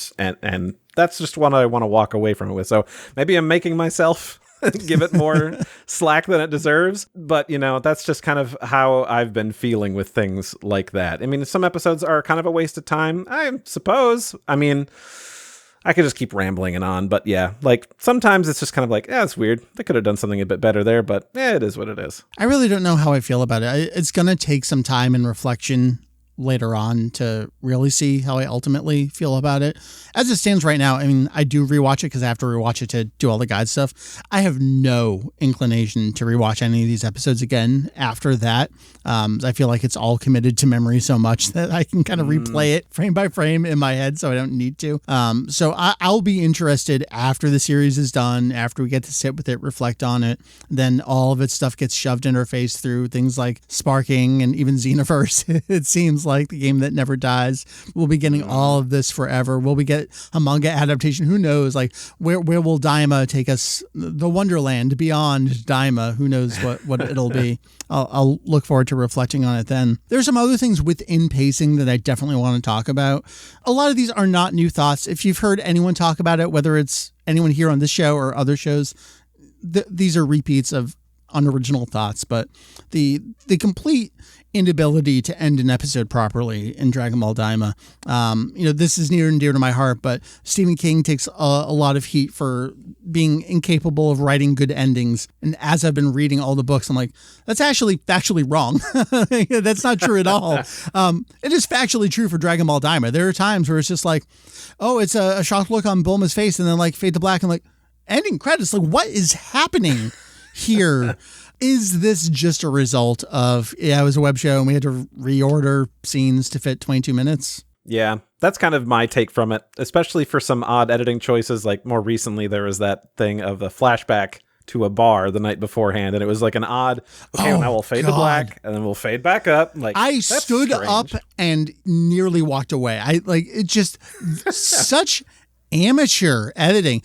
that's just what I want to walk away from it with. So maybe I'm making myself give it more slack than it deserves, but that's just kind of how I've been feeling with things like that. I mean, some episodes are kind of a waste of time, I suppose. I mean, I could just keep rambling on, but yeah, like sometimes it's just kind of like, it's weird. They could have done something a bit better there, but it is what it is. I really don't know how I feel about it. It's going to take some time and reflection later on to really see how I ultimately feel about it. As it stands right now, I mean, I do rewatch it because I have to rewatch it to do all the guide stuff. I have no inclination to rewatch any of these episodes again after that. I feel like it's all committed to memory so much that I can kind of replay it frame by frame in my head, so I don't need to. So I'll be interested after the series is done, after we get to sit with it, reflect on it, then all of its stuff gets shoved in our face through things like Sparking and even Xenoverse. It seems like, the game that never dies. We'll be getting all of this forever. Will we get a manga adaptation? Who knows? Like, where will Daima take us? The Wonderland beyond Daima. Who knows what it'll be? I'll look forward to reflecting on it then. There's some other things within pacing that I definitely want to talk about. A lot of these are not new thoughts. If you've heard anyone talk about it, whether it's anyone here on this show or other shows, these are repeats of unoriginal thoughts, but the complete inability to end an episode properly in Dragon Ball Daima. This is near and dear to my heart, but Stephen King takes a lot of heat for being incapable of writing good endings. And as I've been reading all the books, I'm like, that's actually factually wrong. That's not true at all. It is factually true for Dragon Ball Daima. There are times where it's just like, oh, it's a shocked look on Bulma's face, and then like fade to black and like ending credits. Like, what is happening here? Is this just a result of, it was a web show and we had to reorder scenes to fit 22 minutes? Yeah, that's kind of my take from it, especially for some odd editing choices. Like more recently, there was that thing of a flashback to a bar the night beforehand, and it was like an odd, now we'll fade to black and then we'll fade back up. Like, I stood up and nearly walked away. It just such amateur editing.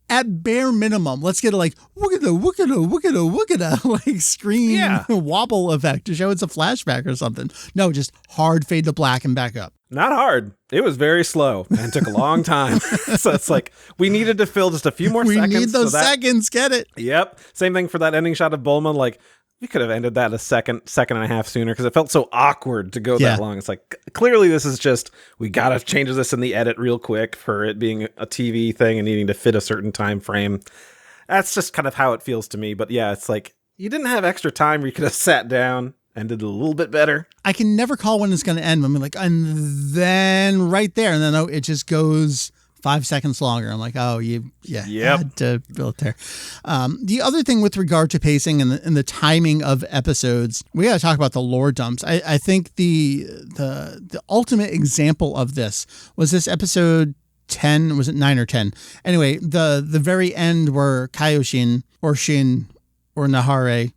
At bare minimum, let's get a woogada like screen wobble effect to show it's a flashback or something. No, just hard fade to black and back up. Not hard. It was very slow and took a long time. So it's like we needed to fill just a few more seconds. We need those seconds. Get it? Yep. Same thing for that ending shot of Bulma. Like, we could have ended that a second and a half sooner because it felt so awkward to go that long. It's like, clearly this is just, we got to change this in the edit real quick for it being a TV thing and needing to fit a certain time frame. That's just kind of how it feels to me. But yeah, it's like, you didn't have extra time where you could have sat down and did a little bit better. I can never call when it's going to end. I'm like, and then right there. And then it just goes 5 seconds longer. I'm like, oh, had to build there. The other thing with regard to pacing and the timing of episodes, we got to talk about the lore dumps. I think the ultimate example of this was this episode 10. Was it 9 or 10? Anyway, the very end where Kaioshin or Shin or Nahare,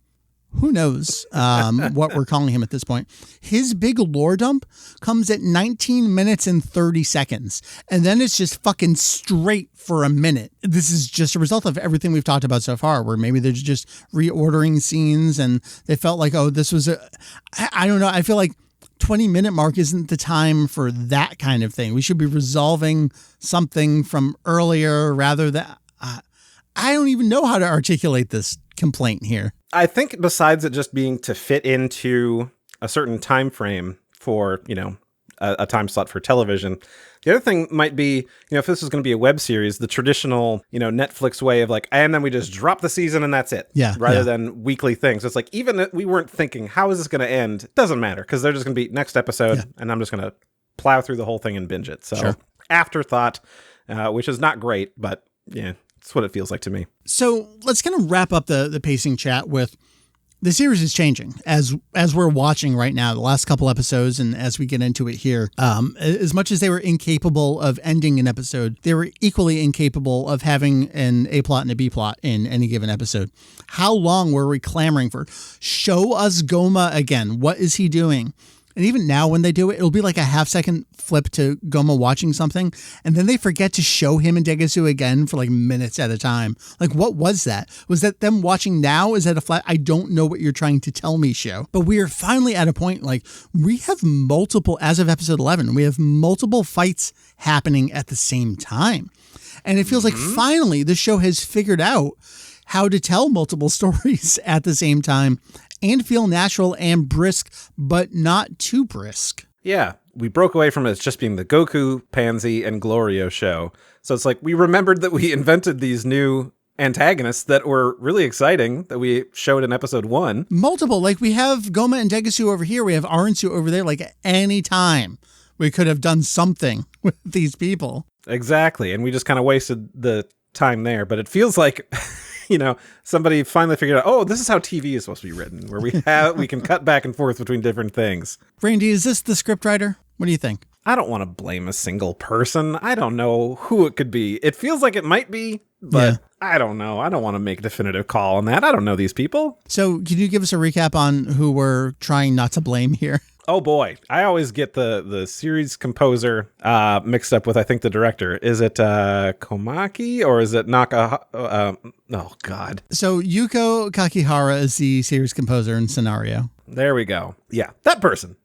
who knows what we're calling him at this point, his big lore dump comes at 19 minutes and 30 seconds. And then it's just fucking straight for a minute. This is just a result of everything we've talked about so far, where maybe they're just reordering scenes and they felt like, oh, this was I don't know. I feel like 20-minute mark isn't the time for that kind of thing. We should be resolving something from earlier rather than... I don't even know how to articulate this complaint here. I think besides it just being to fit into a certain time frame for, a time slot for television, the other thing might be, if this is going to be a web series, the traditional, Netflix way of like, and then we just drop the season and that's it. Yeah. Rather than weekly things. It's like, even if we weren't thinking, how is this going to end? It doesn't matter because they're just going to be next episode and I'm just going to plow through the whole thing and binge it. So afterthought, which is not great, but yeah. That's what it feels like to me. So let's kind of wrap up the pacing chat with the series is changing as we're watching right now, the last couple episodes. And as we get into it here, as much as they were incapable of ending an episode, they were equally incapable of having an A plot and a B plot in any given episode. How long were we clamoring for? Show us Goma again. What is he doing? And even now when they do it, it'll be like a half-second flip to Goma watching something, and then they forget to show him and Degasu again for like minutes at a time. Like, what was that? Was that them watching now? Is that a flat, I don't know what you're trying to tell me show? But we are finally at a point, like, we have multiple, as of episode 11, we have multiple fights happening at the same time. And it feels like finally the show has figured out how to tell multiple stories at the same time and feel natural and brisk, but not too brisk. Yeah, we broke away from it just being the Goku, Pansy, and Glorio show. So it's like we remembered that we invented these new antagonists that were really exciting that we showed in episode 1. Multiple, like we have Goma and Degasu over here, we have Aransu over there, like at any time we could have done something with these people. Exactly, and we just kind of wasted the time there, but it feels like... somebody finally figured out, oh, this is how TV is supposed to be written, where we can cut back and forth between different things. Brandy, is this the scriptwriter? What do you think? I don't want to blame a single person. I don't know who it could be. It feels like it might be, but I don't know. I don't want to make a definitive call on that. I don't know these people. So can you give us a recap on who we're trying not to blame here? Oh boy, I always get the series composer mixed up with, I think, the director. Is it Komaki or is it Naka? Oh God. So Yuko Kakihara is the series composer and scenario. There we go. Yeah, that person.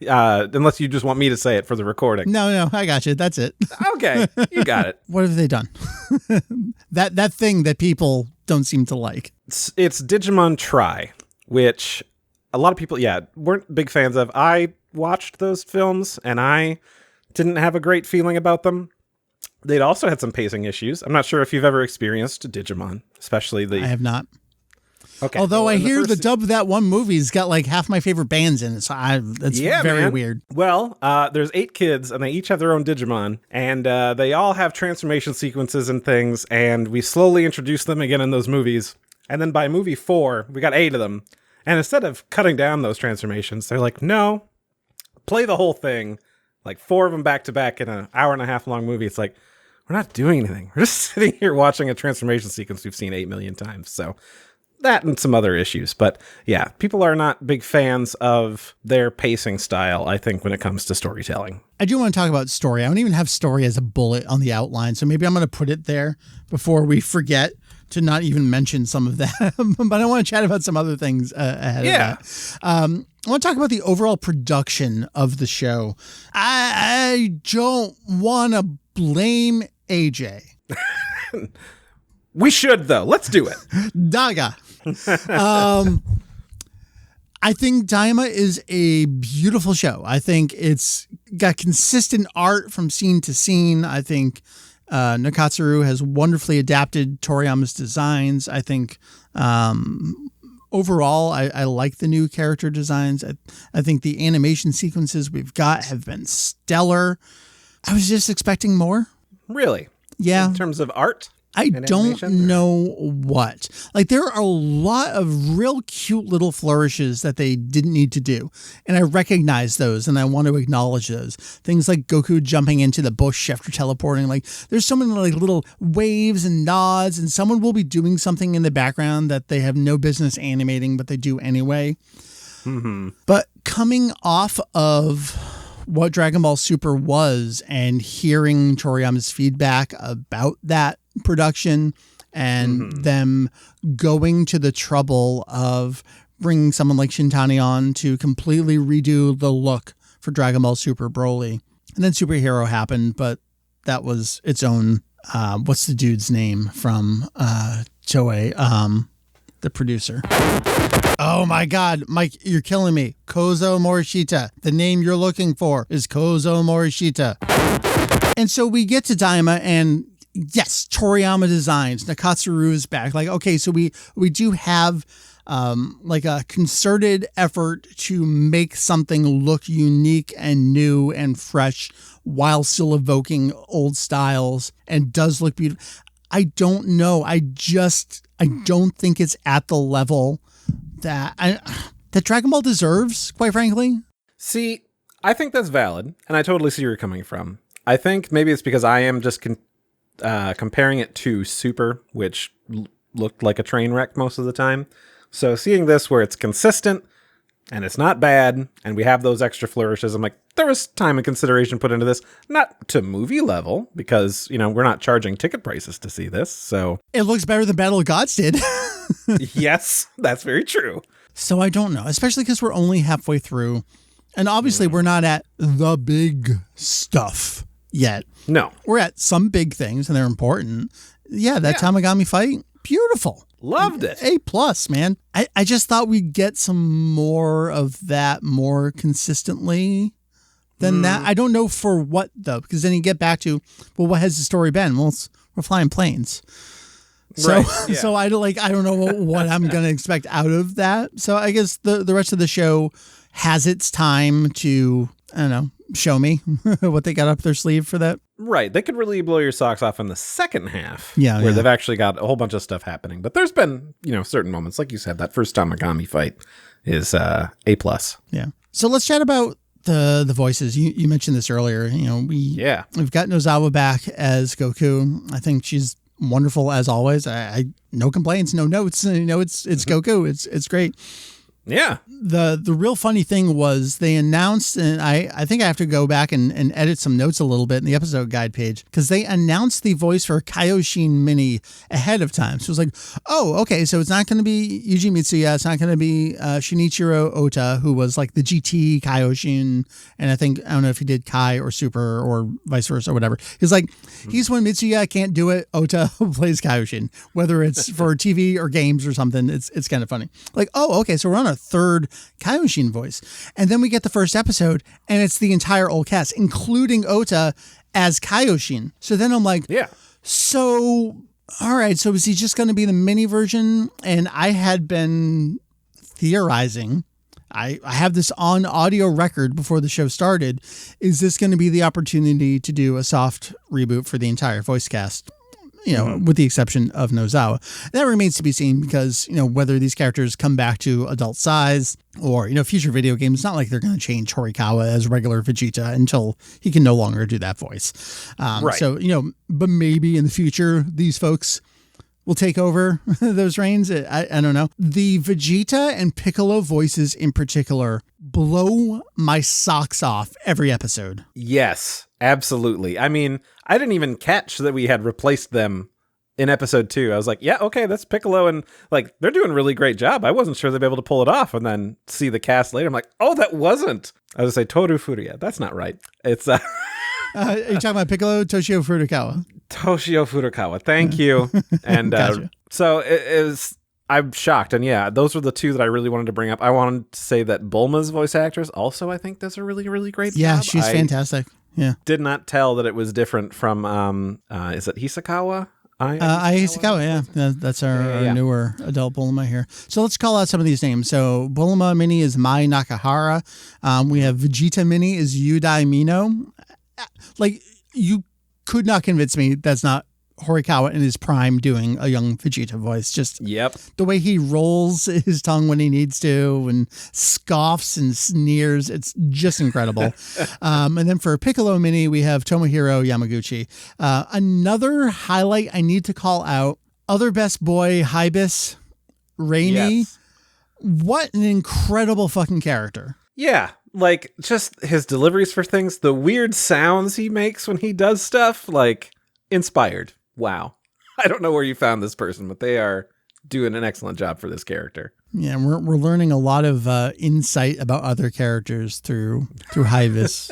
Unless you just want me to say it for the recording. No, I got you. That's it. Okay, you got it. What have they done? that thing that people don't seem to like. It's Digimon Tri, which a lot of people, weren't big fans of. I watched those films, and I didn't have a great feeling about them. They'd also had some pacing issues. I'm not sure if you've ever experienced Digimon, especially the... I have not. Okay. Although I hear the dub of that one movie's got like half my favorite bands in it, so that's very weird. Well, there's 8 kids, and they each have their own Digimon, and they all have transformation sequences and things, and we slowly introduce them again in those movies. And then by movie 4, we got 8 of them. And instead of cutting down those transformations, they're like, no, play the whole thing, like 4 of them back to back in an hour and a half long movie. It's like, we're not doing anything. We're just sitting here watching a transformation sequence we've seen 8 million times. So that and some other issues. But yeah, people are not big fans of their pacing style, I think, when it comes to storytelling. I do want to talk about story. I don't even have story as a bullet on the outline, so maybe I'm going to put it there before we forget to not even mention some of that. But I want to chat about some other things ahead of that. I want to talk about the overall production of the show. I don't want to blame AJ. We should, though. Let's do it. Daga. I think Daima is a beautiful show. I think it's got consistent art from scene to scene. I think Nakatsuru has wonderfully adapted Toriyama's designs. I think overall, I like the new character designs. I think the animation sequences we've got have been stellar. I was just expecting more. Really? Yeah. In terms of art? I don't know what. Like, there are a lot of real cute little flourishes that they didn't need to do. And I recognize those and I want to acknowledge those. Things like Goku jumping into the bush after teleporting. Like, there's so many like little waves and nods, and someone will be doing something in the background that they have no business animating, but they do anyway. Mm-hmm. But coming off of what Dragon Ball Super was and hearing Toriyama's feedback about that production and them going to the trouble of bringing someone like Shintani on to completely redo the look for Dragon Ball Super Broly. And then Super Hero happened, but that was its own, what's the dude's name from Toei, the producer. Oh my God, Mike, you're killing me. Kozo Morishita. The name you're looking for is Kozo Morishita. And so we get to Daima, and yes, Toriyama designs. Nakatsuru is back. Like, okay, so we do have like a concerted effort to make something look unique and new and fresh while still evoking old styles, and does look beautiful. I don't know. I don't think it's at the level that Dragon Ball deserves, quite frankly. See, I think that's valid, and I totally see where you're coming from. I think maybe it's because I am just comparing it to Super, which looked like a train wreck most of the time. So seeing this where it's consistent, and it's not bad, and we have those extra flourishes, I'm like, there was time and consideration put into this. Not to movie level, because, you know, we're not charging ticket prices to see this, so... It looks better than Battle of Gods did. Yes, that's very true. So I don't know, especially because we're only halfway through, and obviously we're not at the big stuff yet. No. We're at some big things, and they're important. Yeah, that Tamagami fight, beautiful. Loved it. A+, man. I just thought we'd get some more of that more consistently than that. I don't know for what, though, because then you get back to, well, what has the story been? Well, we're flying planes. So, right, yeah. So I don't know what I'm going to expect out of that. So I guess the rest of the show has its time to, I don't know, show me what they got up their sleeve for that. Right. They could really blow your socks off in the second half. Yeah. Where they've actually got a whole bunch of stuff happening. But there's been, you know, certain moments, like you said, that first Tamagami fight is A+. Yeah. So let's chat about the voices. You mentioned this earlier. You know, we've got Nozawa back as Goku. I think she's wonderful as always. I no complaints, no notes. You know, it's Goku. It's great. Yeah. The real funny thing was they announced, and I think I have to go back and edit some notes a little bit in the episode guide page, because they announced the voice for Kaioshin Mini ahead of time. So it was like, oh, okay, so it's not going to be Yuji Mitsuya, it's not going to be Shinichiro Ota, who was like the GT Kaioshin, and I don't know if he did Kai or Super or vice versa or whatever. He's like, he's when Mitsuya can't do it, Ota plays Kaioshin, whether it's for TV or games or something. It's kind of funny. Like, oh, okay, so we're on a third Kaioshin voice. And then we get the first episode and it's the entire old cast, including Ota as Kaioshin. So then I'm like, yeah. So, all right, so is he just going to be the mini version? And I had been theorizing, I have this on audio record before the show started. Is this going to be the opportunity to do a soft reboot for the entire voice cast? With the exception of Nozawa. That remains to be seen because, whether these characters come back to adult size or, future video games, it's not like they're going to change Horikawa as regular Vegeta until he can no longer do that voice. Right. So, but maybe in the future, these folks will take over those reins. I don't know. The Vegeta and Piccolo voices in particular blow my socks off every episode. Yes, absolutely. I mean, I didn't even catch that we had replaced them in episode 2. I was like, yeah, okay, that's Piccolo. And like, they're doing a really great job. I wasn't sure they'd be able to pull it off. And then see the cast later. I'm like, oh, that wasn't. I was going to say Toru Furuya. That's not right. It's... Are you talking about Piccolo? Toshio Furukawa. Toshio Furukawa. Thank you. And Gotcha. So it was... I'm shocked. And yeah, those were the two that I really wanted to bring up. I wanted to say that Bulma's voice actress also, I think, does a really, really great job. Yeah, she's fantastic. Yeah. Did not tell that it was different from, is it Hisakawa? Hisakawa, yeah. That's our newer adult Bulma here. So let's call out some of these names. So Bulma Mini is Mai Nakahara. We have Vegeta Mini is Yudai Mino. Like, you could not convince me that's not Horikawa in his prime doing a young Vegeta voice. Just the way he rolls his tongue when he needs to and scoffs and sneers. It's just incredible. And then for Piccolo Mini, we have Tomohiro Yamaguchi. Another highlight I need to call out, other best boy, Hibis, Raimi. Yes. What an incredible fucking character. Yeah. Like, just his deliveries for things, the weird sounds he makes when he does stuff, like, inspired. Wow. I don't know where you found this person, but they are doing an excellent job for this character. Yeah, we're learning a lot of insight about other characters through Hibis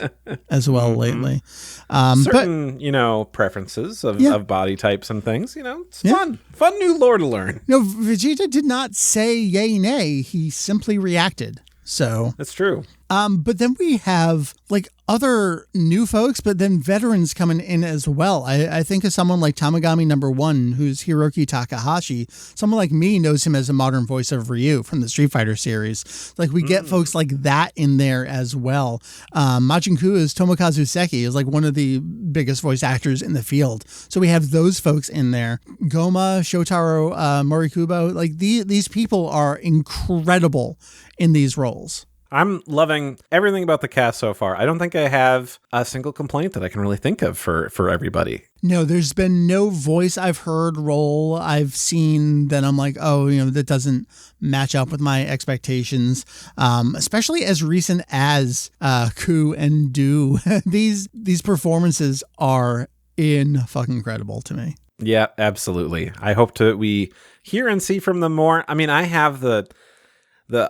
as well lately. Certain, preferences of body types and things, it's fun new lore to learn. Vegeta did not say yay, nay. He simply reacted. So that's true. But then we have like other new folks, but then veterans coming in as well. I think of someone like Tamagami #1, who's Hiroki Takahashi. Someone like me knows him as a modern voice of Ryu from the Street Fighter series. Like we get folks like that in there as well. Majin Ku is Tomokazu Seki, is like one of the biggest voice actors in the field. So we have those folks in there. Goma, Shotaro Morikubo, like these people are incredible in these roles. I'm loving everything about the cast so far. I don't think I have a single complaint that I can really think of for everybody. No, there's been no voice I've heard role I've seen that I'm like, oh, that doesn't match up with my expectations. Especially as recent as Ku and Du. These performances are fucking incredible to me. Yeah, absolutely. I hope we hear and see from them more. I mean, I have the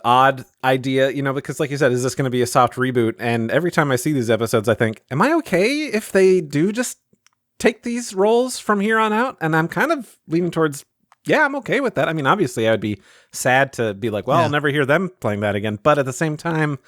odd idea, because like you said, is this going to be a soft reboot? And every time I see these episodes, I think, am I okay if they do just take these roles from here on out? And I'm kind of leaning towards, yeah, I'm okay with that. I mean, obviously I would be sad to be like, well, I'll never hear them playing that again. But at the same time,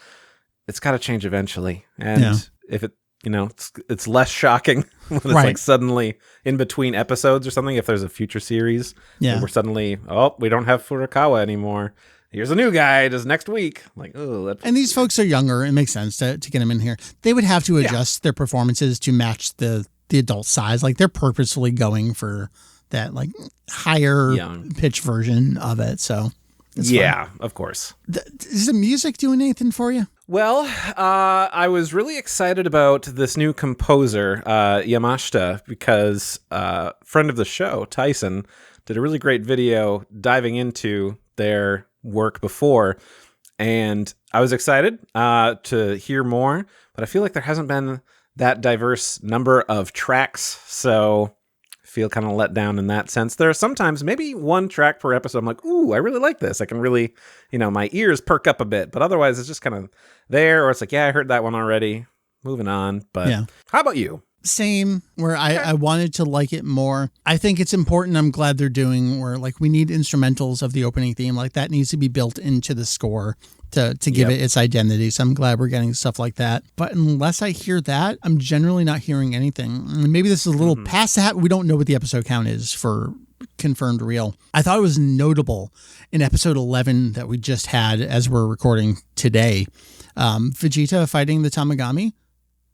it's got to change eventually. And if it, it's less shocking when it's like suddenly in between episodes or something. If there's a future series, and we're suddenly, we don't have Furukawa anymore. Here's a new guy just next week. Like, and these folks are younger. It makes sense to get them in here. They would have to adjust their performances to match the adult size. Like they're purposefully going for that like higher pitch version of it. So it's fun. Of course. Is the music doing anything for you? Well, I was really excited about this new composer, Yamashita, because friend of the show, Tyson, did a really great video diving into their work before, and I was excited to hear more, but I feel like there hasn't been that diverse number of tracks, so I feel kind of let down in that sense. There are sometimes maybe one track per episode I'm like, ooh, I really like this. I can really, my ears perk up a bit, but otherwise it's just kind of there, or it's like, yeah, I heard that one already. Moving on. But How about you? Same, where I wanted to like it more. I think it's important. I'm glad they're doing where like we need instrumentals of the opening theme. Like that needs to be built into the score to give it its identity. So I'm glad we're getting stuff like that. But unless I hear that, I'm generally not hearing anything. And maybe this is a little past that. We don't know what the episode count is for confirmed reel. I thought it was notable in episode 11 that we just had as we're recording today. Vegeta fighting the Tamagami.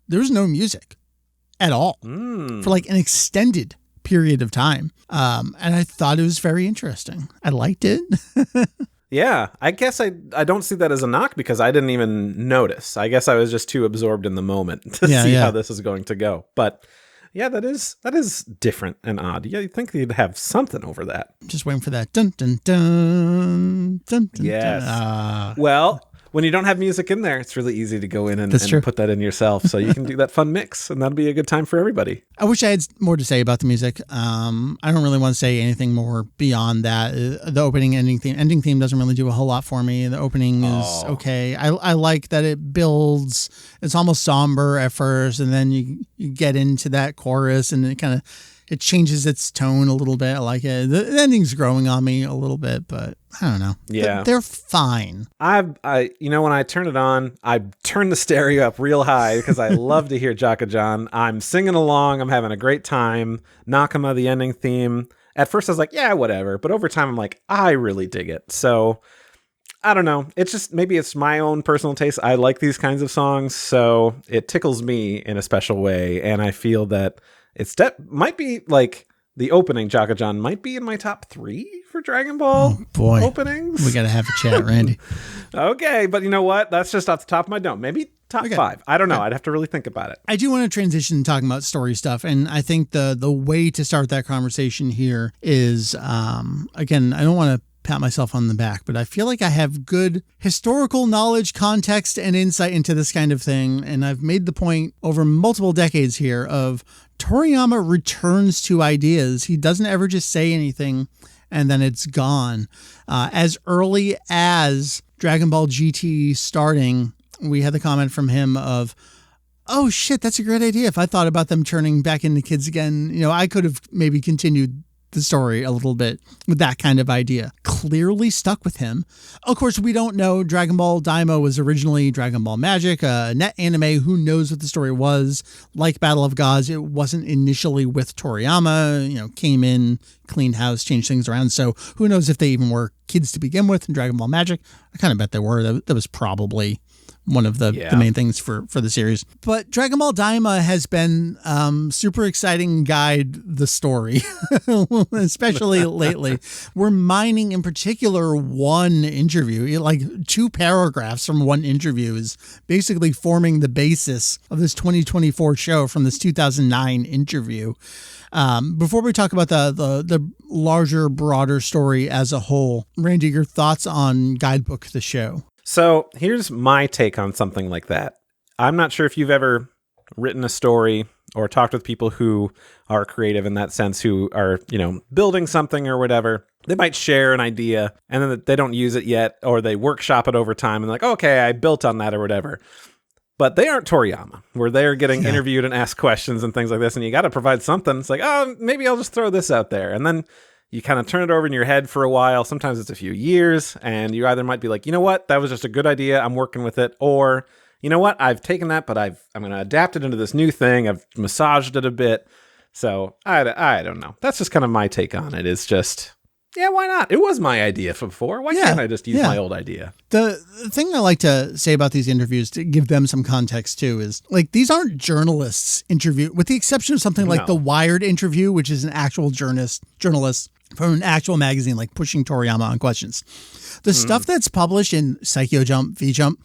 There's no music at all for like an extended period of time. And I thought it was very interesting. I liked it. Yeah, I guess I don't see that as a knock because I didn't even notice. I guess I was just too absorbed in the moment to see how this is going to go. But yeah, that is different and odd. Yeah, you'd think you'd have something over that. Just waiting for that. Dun, dun, dun, dun, dun, yes. dun. Well, when you don't have music in there, it's really easy to go in and put that in yourself. So you can do that fun mix, and that'll be a good time for everybody. I wish I had more to say about the music. I don't really want to say anything more beyond that. The opening, ending theme doesn't really do a whole lot for me. The opening is okay. I like that it builds. It's almost somber at first, and then you get into that chorus, and it changes its tone a little bit. I like it. The ending's growing on me a little bit, but I don't know. Yeah. They're fine. When I turn it on, I turn the stereo up real high because I love to hear Jaka-Jan. I'm singing along. I'm having a great time. Nakama, the ending theme. At first I was like, yeah, whatever. But over time I'm like, I really dig it. So I don't know. It's just, maybe it's my own personal taste. I like these kinds of songs. So it tickles me in a special way. And I feel that might be like the opening Jaka-Jan might be in my top 3 for Dragon Ball openings. We got to have a chat, Randy. Okay, but you know what? That's just off the top of my dome. Maybe top 5. I don't know. I'd have to really think about it. I do want to transition talking about story stuff, and I think the way to start that conversation here is, again, I don't want to pat myself on the back, but I feel like I have good historical knowledge, context, and insight into this kind of thing. And I've made the point over multiple decades here of Toriyama returns to ideas. He doesn't ever just say anything and then it's gone. As early as Dragon Ball GT starting, we had the comment from him of, oh shit, that's a great idea. If I thought about them turning back into kids again, I could have maybe continued the story a little bit with that kind of idea. Clearly stuck with him. Of course, we don't know. Dragon Ball Daima was originally Dragon Ball Magic, a net anime. Who knows what the story was? Like Battle of Gods, it wasn't initially with Toriyama, came in, cleaned house, changed things around. So who knows if they even were kids to begin with in Dragon Ball Magic? I kind of bet they were. That was probably one of the main things for the series. But Dragon Ball Daima has been super exciting guide the story, especially lately. We're mining in particular one interview, like 2 paragraphs from one interview is basically forming the basis of this 2024 show from this 2009 interview. Before we talk about the larger, broader story as a whole, Randy, your thoughts on Guidebook the show? So here's my take on something like that. I'm not sure if you've ever written a story or talked with people who are creative in that sense, who are, building something or whatever. They might share an idea and then they don't use it yet, or they workshop it over time and like, okay, I built on that or whatever. But they aren't Toriyama, where they're getting interviewed and asked questions and things like this. And you got to provide something. It's like, oh, maybe I'll just throw this out there. And then you kind of turn it over in your head for a while. Sometimes it's a few years, and you either might be like, you know what, that was just a good idea. I'm working with it. Or, you know what, I've taken that, but I'm going to adapt it into this new thing. I've massaged it a bit. So I don't know. That's just kind of my take on it. It's just, yeah, why not? It was my idea from before. Why can't I just use my old idea? The thing I like to say about these interviews, to give them some context too, is like these aren't journalists interview, with the exception of something like the Wired interview, which is an actual journalist from an actual magazine, like pushing Toriyama on questions. The stuff that's published in Psycho Jump, V-Jump,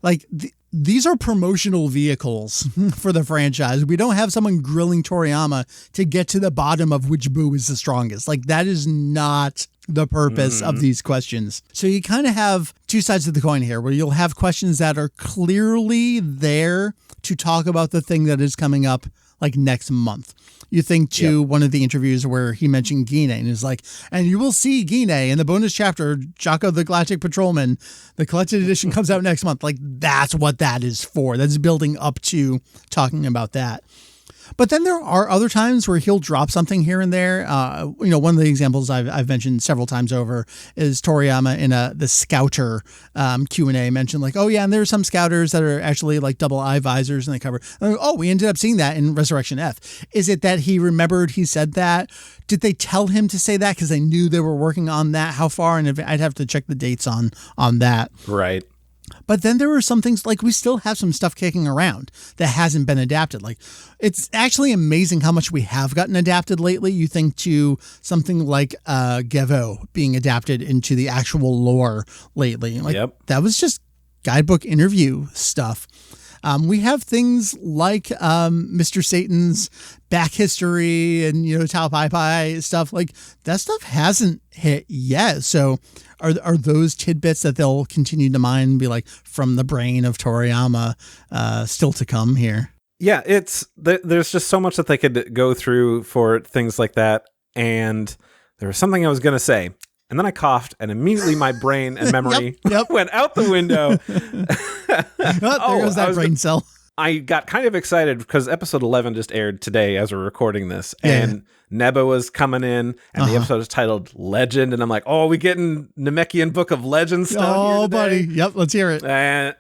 like these are promotional vehicles for the franchise. We don't have someone grilling Toriyama to get to the bottom of which Boo is the strongest. Like that is not the purpose of these questions. So you kind of have two sides of the coin here, where you'll have questions that are clearly there to talk about the thing that is coming up like next month. You think to one of the interviews where he mentioned Gine and is like, and you will see Gine in the bonus chapter, Jocko the Galactic Patrolman. The collected edition comes out next month. Like, that's what that is for. That's building up to talking about that. But then there are other times where he'll drop something here and there. One of the examples I've mentioned several times over is Toriyama in the Scouter Q&A mentioned like, oh yeah, and there's some Scouters that are actually like double eye visors, and they cover. Oh, we ended up seeing that in Resurrection F. Is it that he remembered he said that? Did they tell him to say that because they knew they were working on that? How far? And I'd have to check the dates on that. Right. But then there were some things like we still have some stuff kicking around that hasn't been adapted. Like, it's actually amazing how much we have gotten adapted lately. You think to something like Gevo being adapted into the actual lore lately. Like, that was just guidebook interview stuff. We have things like Mr. Satan's back history and, Tao Pai Pai stuff. Like, that stuff hasn't hit yet. So are those tidbits that they'll continue to mine and be like from the brain of Toriyama still to come here? Yeah, there's just so much that they could go through for things like that. And there was something I was going to say. And then I coughed, and immediately my brain and memory went out the window. There goes that brain cell. I got kind of excited because episode 11 just aired today as we're recording this, and Neba was coming in, and the episode is titled Legend, and I'm like, oh, we getting Namekian Book of Legends stuff here today? Buddy. Yep, let's hear it.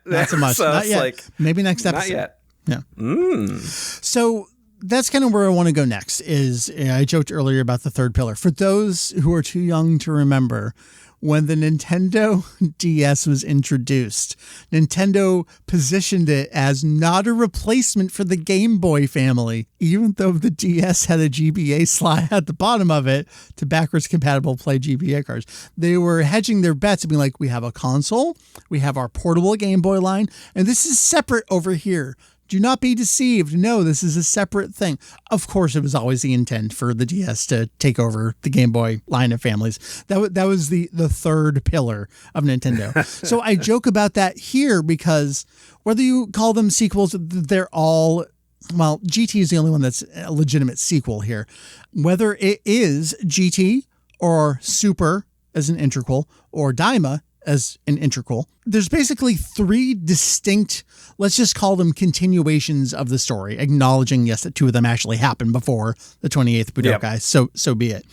Not so much. So not yet. Like, maybe next episode. Not yet. Yeah. So that's kind of where I want to go next is I joked earlier about the third pillar. For those who are too young to remember, when the Nintendo DS was introduced, Nintendo positioned it as not a replacement for the Game Boy family, even though the DS had a GBA slot at the bottom of it to backwards compatible play GBA cards. They were hedging their bets and being like, we have a console, we have our portable Game Boy line, and this is separate over here. Do not be deceived. No, this is a separate thing. Of course, it was always the intent for the DS to take over the Game Boy line of families. That was the third pillar of Nintendo. So I joke about that here because whether you call them sequels, they're all, well, GT is the only one that's a legitimate sequel here. Whether it is GT or Super as an integral or Daima as an integral, there's basically three distinct, let's just call them continuations of the story, acknowledging, yes, that two of them actually happened before the 28th Budokai. So be it.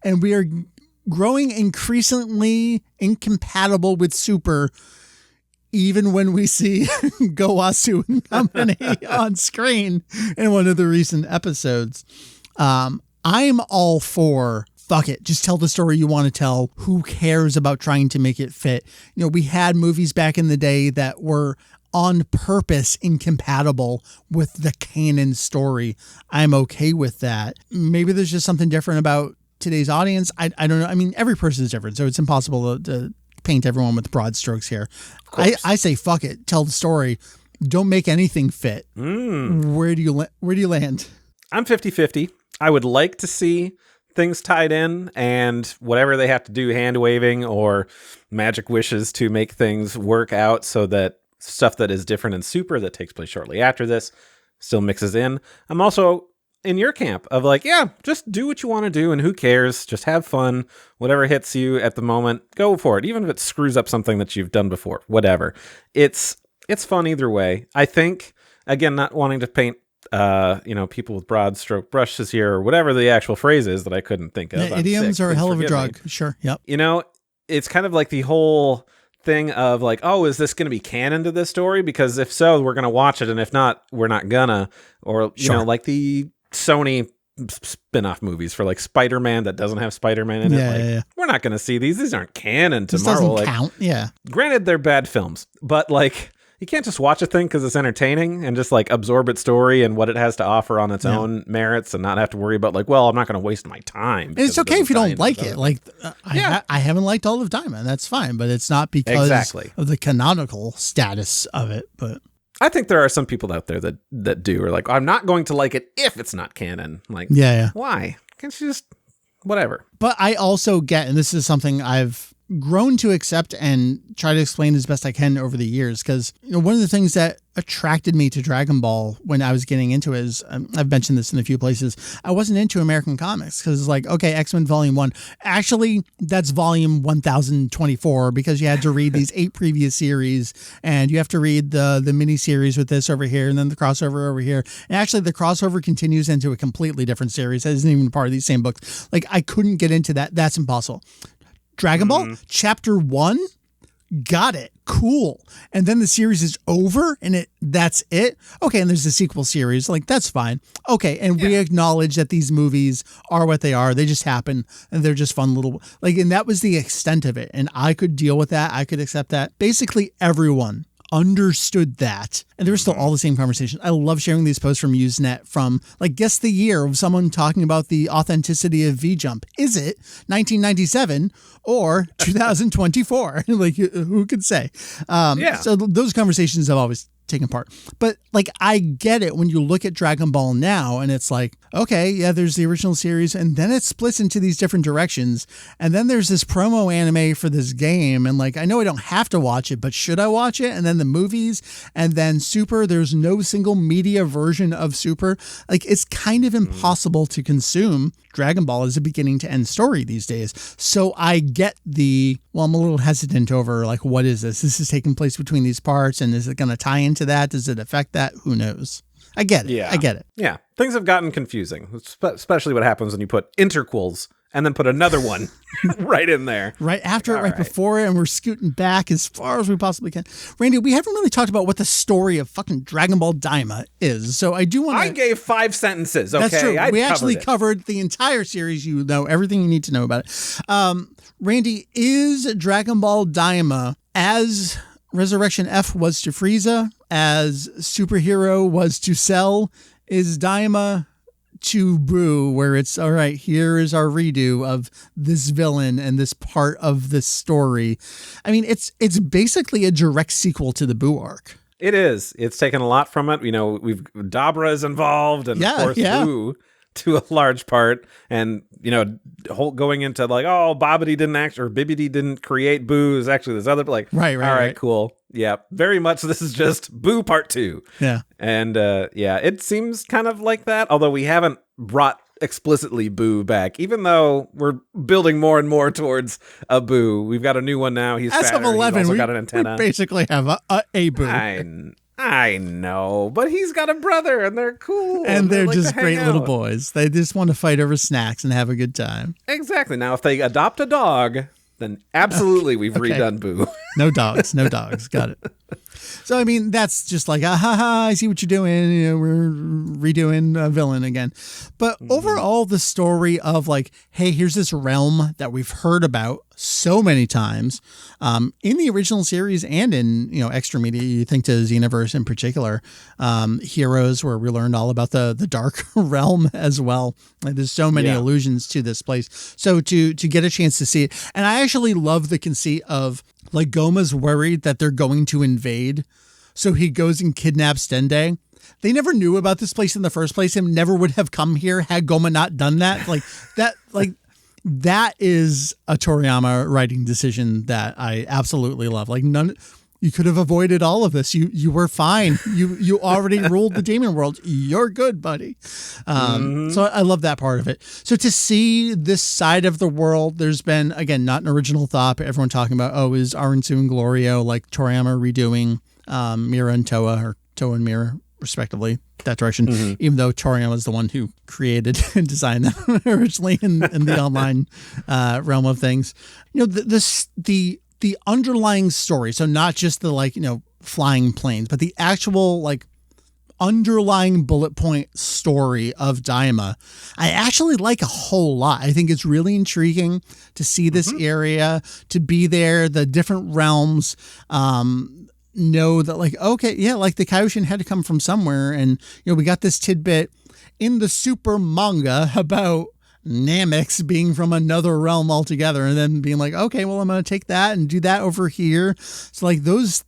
And we are growing increasingly incompatible with Super, even when we see Gowasu and company on screen in one of the recent episodes. I'm all for fuck it. Just tell the story you want to tell. Who cares about trying to make it fit? We had movies back in the day that were on purpose incompatible with the canon story. I'm okay with that. Maybe there's just something different about today's audience. I don't know. I mean, every person is different, so it's impossible to paint everyone with broad strokes here. I say fuck it. Tell the story. Don't make anything fit. Where do you land? I'm 50-50. I would like to see things tied in and whatever they have to do, hand waving or magic wishes to make things work out so that stuff that is different in Super that takes place shortly after this still mixes in. I'm also in your camp of like, yeah, just do what you want to do and who cares? Just have fun. Whatever hits you at the moment, go for it. Even if it screws up something that you've done before, whatever. It's fun either way. I think, again, not wanting to paint people with broad stroke brushes here or whatever the actual phrase is that I couldn't think of. Yeah, idioms are a hell of a drug. Sure. Yep. It's kind of like the whole thing of like, oh, is this going to be canon to this story? Because if so, we're going to watch it. And if not, we're not gonna. Or, like the Sony spin-off movies for like Spider-Man that doesn't have Spider-Man in it. We're not going to see these. These aren't canon to Marvel. Doesn't count. Yeah. Granted, they're bad films, but like, you can't just watch a thing because it's entertaining and just like absorb its story and what it has to offer on its own merits and not have to worry about like, well, I'm not going to waste my time. It's okay if you don't like it. Like, I haven't liked all of Daima, and that's fine, but it's not because of the canonical status of it. But I think there are some people out there that do, or like, I'm not going to like it if it's not canon. Like, why? Can't you just whatever. But I also get, and this is something I've grown to accept and try to explain as best I can over the years, because one of the things that attracted me to Dragon Ball when I was getting into it is, I've mentioned this in a few places, I wasn't into American comics because it's like, okay, X-Men Volume 1. Actually, that's Volume 1024 because you had to read these 8 previous series and you have to read the mini-series with this over here and then the crossover over here. And actually, the crossover continues into a completely different series that isn't even part of these same books. Like, I couldn't get into that. That's impossible. Dragon Ball, Chapter 1, got it. Cool. And then the series is over and that's it. Okay, and there's a sequel series. Like, that's fine. Okay, and we acknowledge that these movies are what they are. They just happen and they're just fun little, like, and that was the extent of it. And I could deal with that. I could accept that. Basically, everyone understood that. And there were still all the same conversations. I love sharing these posts from Usenet from, like, guess the year of someone talking about the authenticity of V-Jump. Is it 1997 or 2024? Like, who could say? So those conversations have always taken part. But, like, I get it when you look at Dragon Ball now and it's like, okay, yeah, there's the original series and then it splits into these different directions. And then there's this promo anime for this game. And, like, I know I don't have to watch it, but should I watch it? And then the movies and then Super, there's no single media version of Super. Like, it's kind of impossible to consume Dragon Ball as a beginning to end story these days. So I get I'm a little hesitant over, like, what is this? This is taking place between these parts and is it going to tie into that? Does it affect that? Who knows? I get it. I get it. Yeah. Things have gotten confusing, especially what happens when you put interquels and then put another one right in there. Right after it, right before it, and we're scooting back as far as we possibly can. Randy, we haven't really talked about what the story of fucking Dragon Ball Daima is, so I do want to... I gave 5 sentences, okay? That's true. We actually covered the entire series. You know everything you need to know about it. Randy, is Dragon Ball Daima, as Resurrection F was to Frieza, as Superhero was to Cell, is Daima to Boo, where it's, all right, here is our redo of this villain and this part of this story. I mean, it's basically a direct sequel to the Boo arc. It is. It's taken a lot from it. You know, Dabra is involved, and of course Boo to a large part. And, you know, going into like, oh, Bibbidi didn't create Boo, is actually this other, like, right, cool. Yeah, very much this is just Boo Part 2. Yeah. And it seems kind of like that, although we haven't brought explicitly Boo back, even though we're building more and more towards a Boo. We've got a new one now. He's fatter. Of 11, he's also got an antenna. We basically have a Boo. I know, but he's got a brother and they're cool. And they're like just great little boys. They just want to fight over snacks and have a good time. Exactly. Now, if they adopt a dog, then absolutely we've redone Boo. No dogs. Got it. So, I mean, that's just like, I see what you're doing. You know, we're redoing a villain again. But overall, the story of like, hey, here's this realm that we've heard about so many times in the original series and in, you know, extra media. You think to Xenoverse in particular, Heroes, where we learned all about the dark realm as well. Like, there's so many allusions to this place. So to get a chance to see it. And I actually love the conceit of, like, Goma's worried that they're going to invade. So he goes and kidnaps Dende. They never knew about this place in the first place and never would have come here had Goma not done that. That is a Toriyama writing decision that I absolutely love. Like, you could have avoided all of this. You were fine. You already ruled the demon world. You're good, buddy. So I love that part of it. So to see this side of the world, there's been, again, not an original thought, but everyone talking about, is Aransu and Glorio, like Toriyama redoing Mira and Toa, or Toa and Mira, respectively, that direction, even though Toriyama is the one who created and designed them originally in the online realm of things. You know, the underlying story, so not just the, like, you know, flying planes, but the actual, like, underlying bullet point story of Daima, I actually like a whole lot. I think it's really intriguing to see this area, to be there, the different realms, know that, like, okay, yeah, like the Kaioshin had to come from somewhere. And, you know, we got this tidbit in the Super manga about Namex being from another realm altogether, and then being like, okay, well, I'm going to take that and do that over here. So, like, those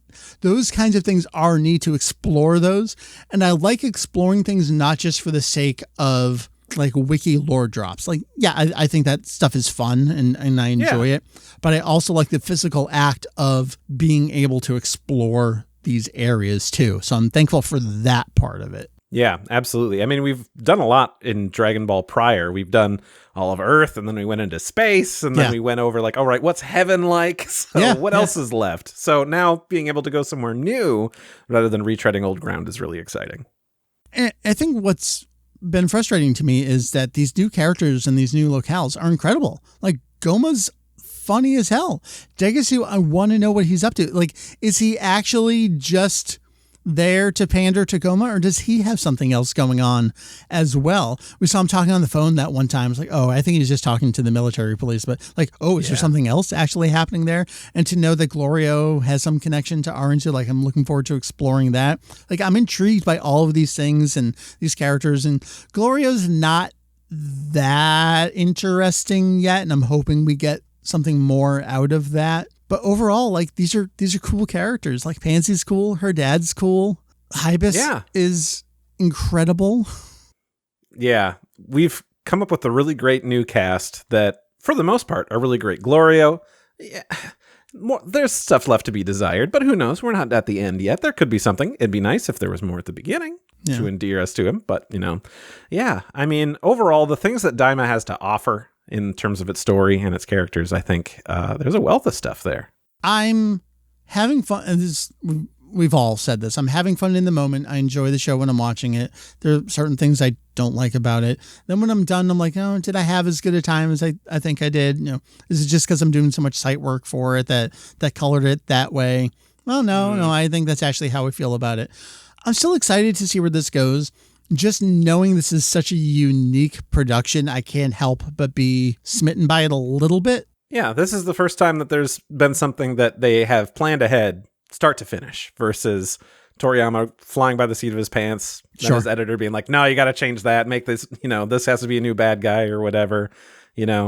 kinds of things are neat to explore those. And I like exploring things not just for the sake of like wiki lore drops. Like, yeah, I think that stuff is fun and I enjoy it. But I also like the physical act of being able to explore these areas too. So I'm thankful for that part of it. Yeah, absolutely. I mean, we've done a lot in Dragon Ball prior. We've done all of Earth, and then we went into space, and then we went over like, all right, what's heaven like? So what else is left? So now being able to go somewhere new rather than retreading old ground is really exciting. And I think what's been frustrating to me is that these new characters and these new locales are incredible. Like, Goma's funny as hell. Degasu, I want to know what he's up to. Like, is he actually just there to pander to Goma, or does he have something else going on as well? We saw him talking on the phone that one time. It's like, oh, I think he's just talking to the military police, but like, oh, is there something else actually happening there? And to know that Glorio has some connection to Aranzu, like, I'm looking forward to exploring that. Like, I'm intrigued by all of these things and these characters, and Glorio's not that interesting yet, and I'm hoping we get something more out of that. But overall, like, these are cool characters. Like, Pansy's cool. Her dad's cool. Hybis is incredible. Yeah. We've come up with a really great new cast that, for the most part, are really great. Glorio, there's stuff left to be desired, but who knows? We're not at the end yet. There could be something. It'd be nice if there was more at the beginning to endear us to him. But, I mean, overall, the things that Daima has to offer in terms of its story and its characters, I think there's a wealth of stuff there. I'm having fun, and we've all said this. I'm having fun in the moment. I enjoy the show when I'm watching it. There are certain things I don't like about it. Then when I'm done, I'm like, oh, did I have as good a time as I think I did? Is it just because I'm doing so much site work for it that colored it that way? Well, no, I think that's actually how I feel about it. I'm still excited to see where this goes. Just knowing this is such a unique production, I can't help but be smitten by it a little bit. Yeah, this is the first time that there's been something that they have planned ahead, start to finish, versus Toriyama flying by the seat of his pants, and his editor being like, no, you got to change that, make this, this has to be a new bad guy or whatever,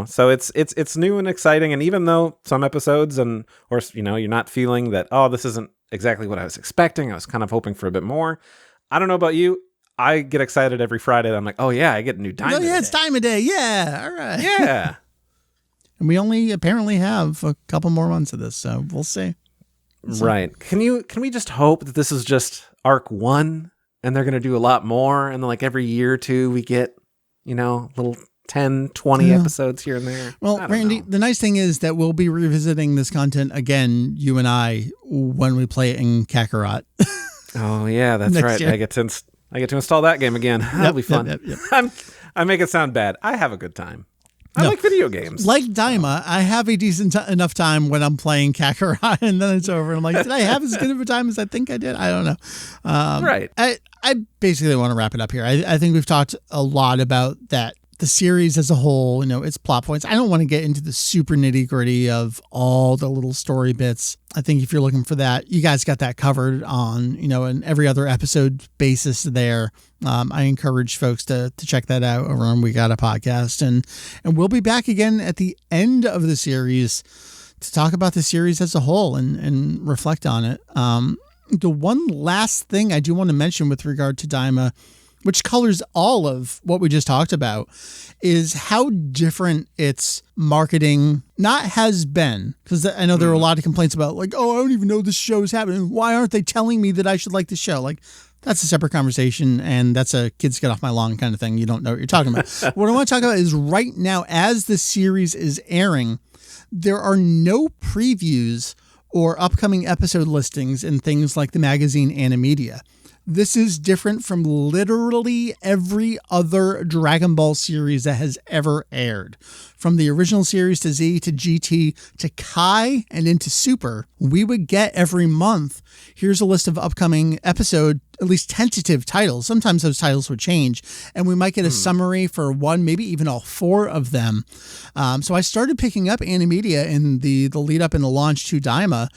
So it's new and exciting, and even though some episodes you're not feeling that, oh, this isn't exactly what I was expecting, I was kind of hoping for a bit more. I don't know about you. I get excited every Friday. I'm like, oh, yeah, I get a new Daima Day. It's Daima Day. Yeah. All right. Yeah. And we only apparently have a couple more months of this, so we'll see. Right. Can we just hope that this is just arc 1 and they're going to do a lot more, and then like every year or two we get, little 10, 20 episodes here and there? Well, Randy, the nice thing is that we'll be revisiting this content again, you and I, when we play it in Kakarot. Oh, yeah, that's right. Year. I get to install that game again. That'll be fun. Yep. I make it sound bad. I have a good time. I like video games. Like Daima, I have a decent enough time when I'm playing Kakarot, and then it's over. I'm like, did I have as good of a time as I think I did? I don't know. Right. I basically want to wrap it up here. I think we've talked a lot about that. The series as a whole, its plot points. I don't want to get into the super nitty gritty of all the little story bits. I think if you're looking for that, you guys got that covered on, an every other episode basis there. I encourage folks to check that out over on We Got a Podcast. And we'll be back again at the end of the series to talk about the series as a whole and reflect on it. The one last thing I do want to mention with regard to Daima, which colors all of what we just talked about, is how different its marketing has been. Because I know there are a lot of complaints about like, oh, I don't even know this show is happening. Why aren't they telling me that I should like the show? Like, that's a separate conversation, and that's a kids get off my lawn kind of thing. You don't know what you're talking about. What I want to talk about is right now, as the series is airing, there are no previews or upcoming episode listings in things like the magazine Animedia. This is different from literally every other Dragon Ball series that has ever aired. From the original series to Z to GT to Kai and into Super, we would get every month, here's a list of upcoming episode, at least tentative titles. Sometimes those titles would change, and we might get a summary for one, maybe even all 4 of them. So I started picking up Animedia in the lead up and the launch to Daima.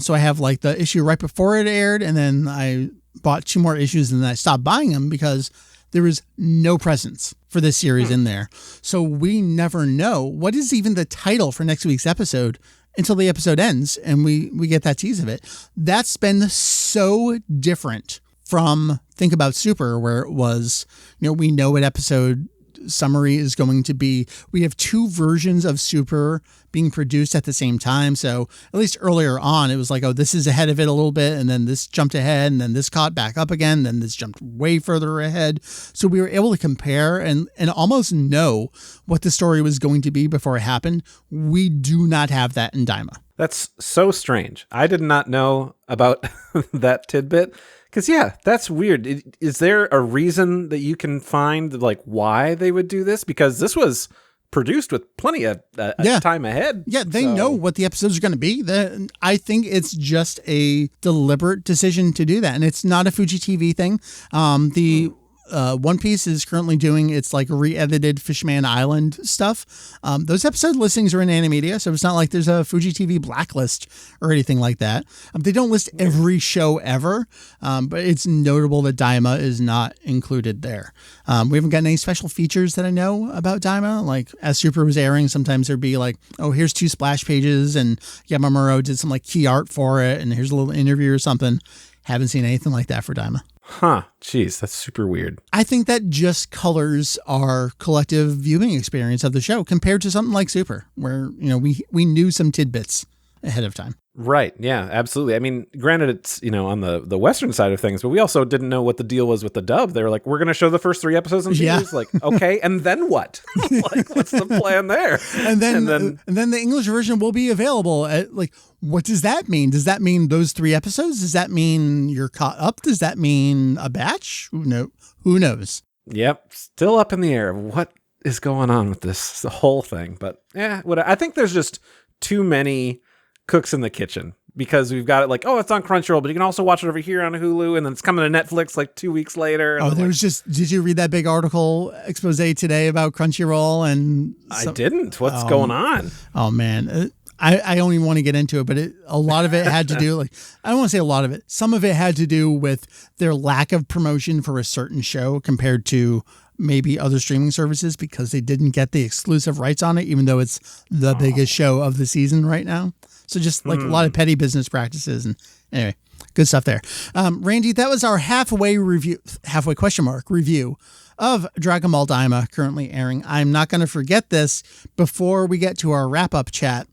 So I have like the issue right before it aired, and then I bought 2 more issues, and then I stopped buying them because there is no presence for this series in there. So we never know what is even the title for next week's episode until the episode ends and we get that tease of it. That's been so different from Think About Super, where it was, we know what episode summary is going to be, we have two versions of Super being produced at the same time. So at least earlier on, it was like, oh, this is ahead of it a little bit, and then this jumped ahead, and then this caught back up again, then this jumped way further ahead. So we were able to compare and almost know what the story was going to be before it happened. We do not have that in Daima. That's so strange. I did not know about that tidbit. Because, yeah, that's weird. Is there a reason that you can find, like, why they would do this? Because this was produced with plenty of time ahead. Yeah, they know what the episodes are going to be. I think it's just a deliberate decision to do that. And it's not a Fuji TV thing. One Piece is currently doing its like re-edited Fishman Island stuff. Those episode listings are in Animedia, so it's not like there's a Fuji TV blacklist or anything like that. They don't list every show ever, but it's notable that Daima is not included there. We haven't gotten any special features that I know about Daima. Like as Super was airing, sometimes there'd be like, oh, here's 2 splash pages, and Yamamuro did some like key art for it, and here's a little interview or something. Haven't seen anything like that for Daima. Huh. Jeez, that's super weird. I think that just colors our collective viewing experience of the show compared to something like Super, where, you know, we knew some tidbits ahead of time. Right. Yeah, absolutely. I mean, granted, it's, you know, on the Western side of things, but we also didn't know what the deal was with the dub. They were like, we're going to show the first 3 episodes in series. Yeah. Like, okay, and then what? Like, what's the plan there? And then the English version will be available at, like, what does that mean? Does that mean those 3 episodes? Does that mean you're caught up? Does that mean a batch? Who knows? Yep. Still up in the air. What is going on with the whole thing? But yeah, I think there's just too many cooks in the kitchen, because we've got it like, oh, it's on Crunchyroll, but you can also watch it over here on Hulu, and then it's coming to Netflix like 2 weeks later. Oh, did you read that big article expose today about Crunchyroll? And I didn't. What's going on? Oh man. I don't even want to get into it, but a lot of it had to do, like, I don't want to say a lot of it. Some of it had to do with their lack of promotion for a certain show compared to maybe other streaming services, because they didn't get the exclusive rights on it, even though it's the biggest show of the season right now. So just like a lot of petty business practices. And anyway, good stuff there. Randy, that was our halfway review of Dragon Ball Daima currently airing. I'm not going to forget this before we get to our wrap-up chat.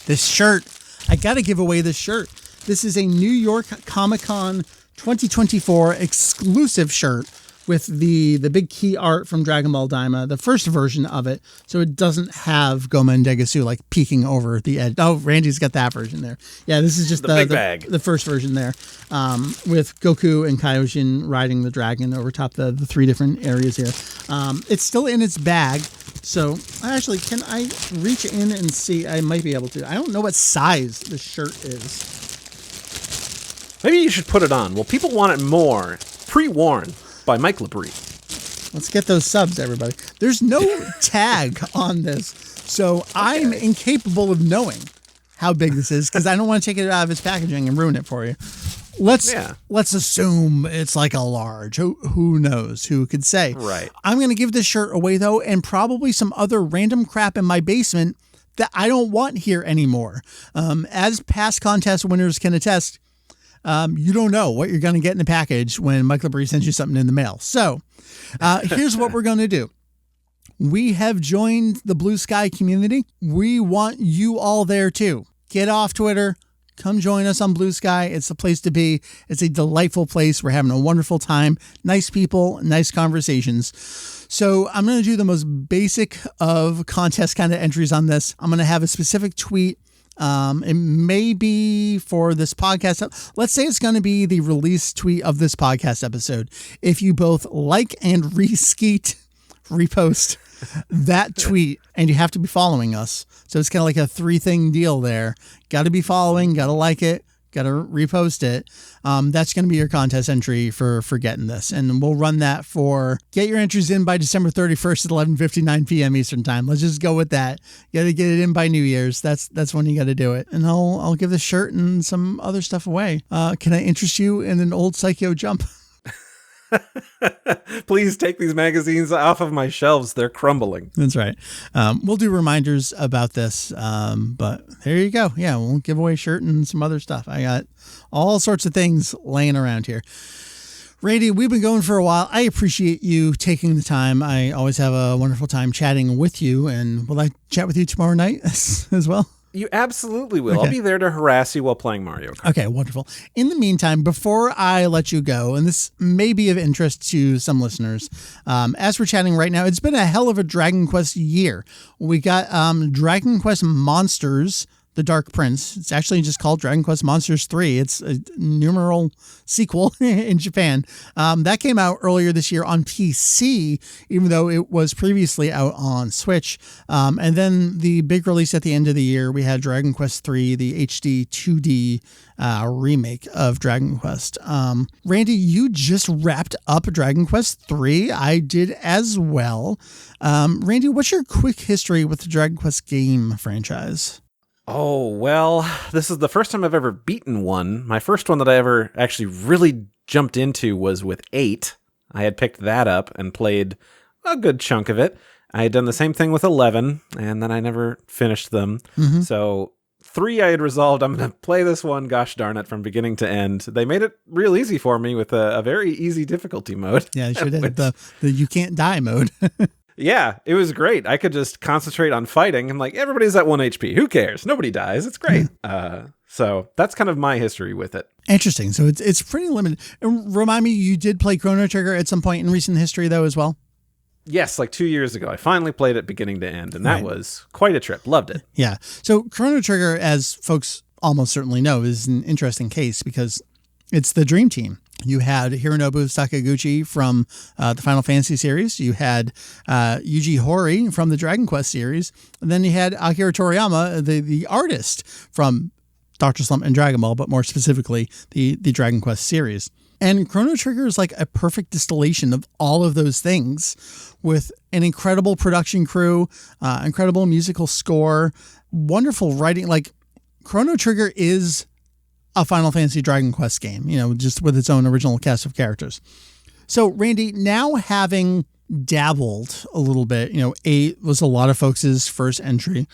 This shirt, I got to give away this shirt. This is a New York Comic-Con 2024 exclusive shirt with the big key art from Dragon Ball Daima, the first version of it, so it doesn't have Goma and Degasu like peeking over the edge. Oh, Randy's got that version there. Yeah, this is just the big bag. The first version there, with Goku and Kaioshin riding the dragon over top the 3 different areas here. It's still in its bag, so actually, can I reach in and see? I might be able to. I don't know what size the shirt is. Maybe you should put it on. Well, people want it more. Pre-worn by Mike Labrie. Let's get those subs, everybody. There's no tag on this, so okay. I'm incapable of knowing how big this is, because I don't want to take it out of its packaging and ruin it for you. Let's assume it's like a large. Who knows? Who could say? Right. I'm going to give this shirt away, though, and probably some other random crap in my basement that I don't want here anymore. As past contest winners can attest, you don't know what you're going to get in the package when Mike Labrie sends you something in the mail. So here's what we're going to do. We have joined the Blue Sky community. We want you all there too. Get off Twitter. Come join us on Blue Sky. It's the place to be. It's a delightful place. We're having a wonderful time. Nice people, nice conversations. So I'm going to do the most basic of contest kind of entries on this. I'm going to have a specific tweet. It may be for this podcast. Let's say it's going to be the release tweet of this podcast episode. If you both like and repost that tweet, and you have to be following us. So it's kind of like a 3-thing deal there. Got to be following, got to like it, got to repost it. That's going to be your contest entry for getting this. And we'll run that get your entries in by December 31st at 11:59 p.m. Eastern time. Let's just go with that. You got to get it in by New Year's. That's when you got to do it. And I'll give the shirt and some other stuff away. Can I interest you in an old Psycho Jump? Please take these magazines off of my shelves. They're crumbling. That's right. We'll do reminders about this, but there you go. Yeah, we'll give away a shirt and some other stuff. I got all sorts of things laying around here. Randy, we've been going for a while. I appreciate you taking the time. I always have a wonderful time chatting with you, and will I chat with you tomorrow night as well? You absolutely will. Okay. I'll be there to harass you while playing Mario Kart. Okay, wonderful. In the meantime, before I let you go, and this may be of interest to some listeners, as we're chatting right now, it's been a hell of a Dragon Quest year. We got Dragon Quest Monsters, The Dark Prince. It's actually just called Dragon Quest Monsters 3. It's a numeral sequel in Japan. That came out earlier this year on PC, even though it was previously out on Switch. And then the big release at the end of the year, we had Dragon Quest 3, the HD 2D remake of Dragon Quest. Randy, you just wrapped up Dragon Quest 3. I did as well. Randy, what's your quick history with the Dragon Quest game franchise? Oh, well, this is the first time I've ever beaten one. My first one that I ever actually really jumped into was with 8. I had picked that up and played a good chunk of it. I had done the same thing with 11, and then I never finished them. Mm-hmm. So 3, I had resolved, I'm going to play this one, gosh darn it, from beginning to end. They made it real easy for me with a very easy difficulty mode. Yeah, they sure did. The you can't die mode. Yeah, it was great. I could just concentrate on fighting. I'm like, everybody's at 1 HP. Who cares? Nobody dies. It's great. So that's kind of my history with it. Interesting. So it's pretty limited. And remind me, you did play Chrono Trigger at some point in recent history, though, as well? Yes, like 2 years ago. I finally played it beginning to end, and that was quite a trip. Loved it. Yeah. So Chrono Trigger, as folks almost certainly know, is an interesting case because it's the Dream Team. You had Hironobu Sakaguchi from the Final Fantasy series. You had Yuji Horii from the Dragon Quest series. And then you had Akira Toriyama, the artist from Dr. Slump and Dragon Ball, but more specifically, the Dragon Quest series. And Chrono Trigger is like a perfect distillation of all of those things with an incredible production crew, incredible musical score, wonderful writing. Like, Chrono Trigger is a Final Fantasy Dragon Quest game, just with its own original cast of characters. So, Randy, now having dabbled a little bit, 8 was a lot of folks' first entry.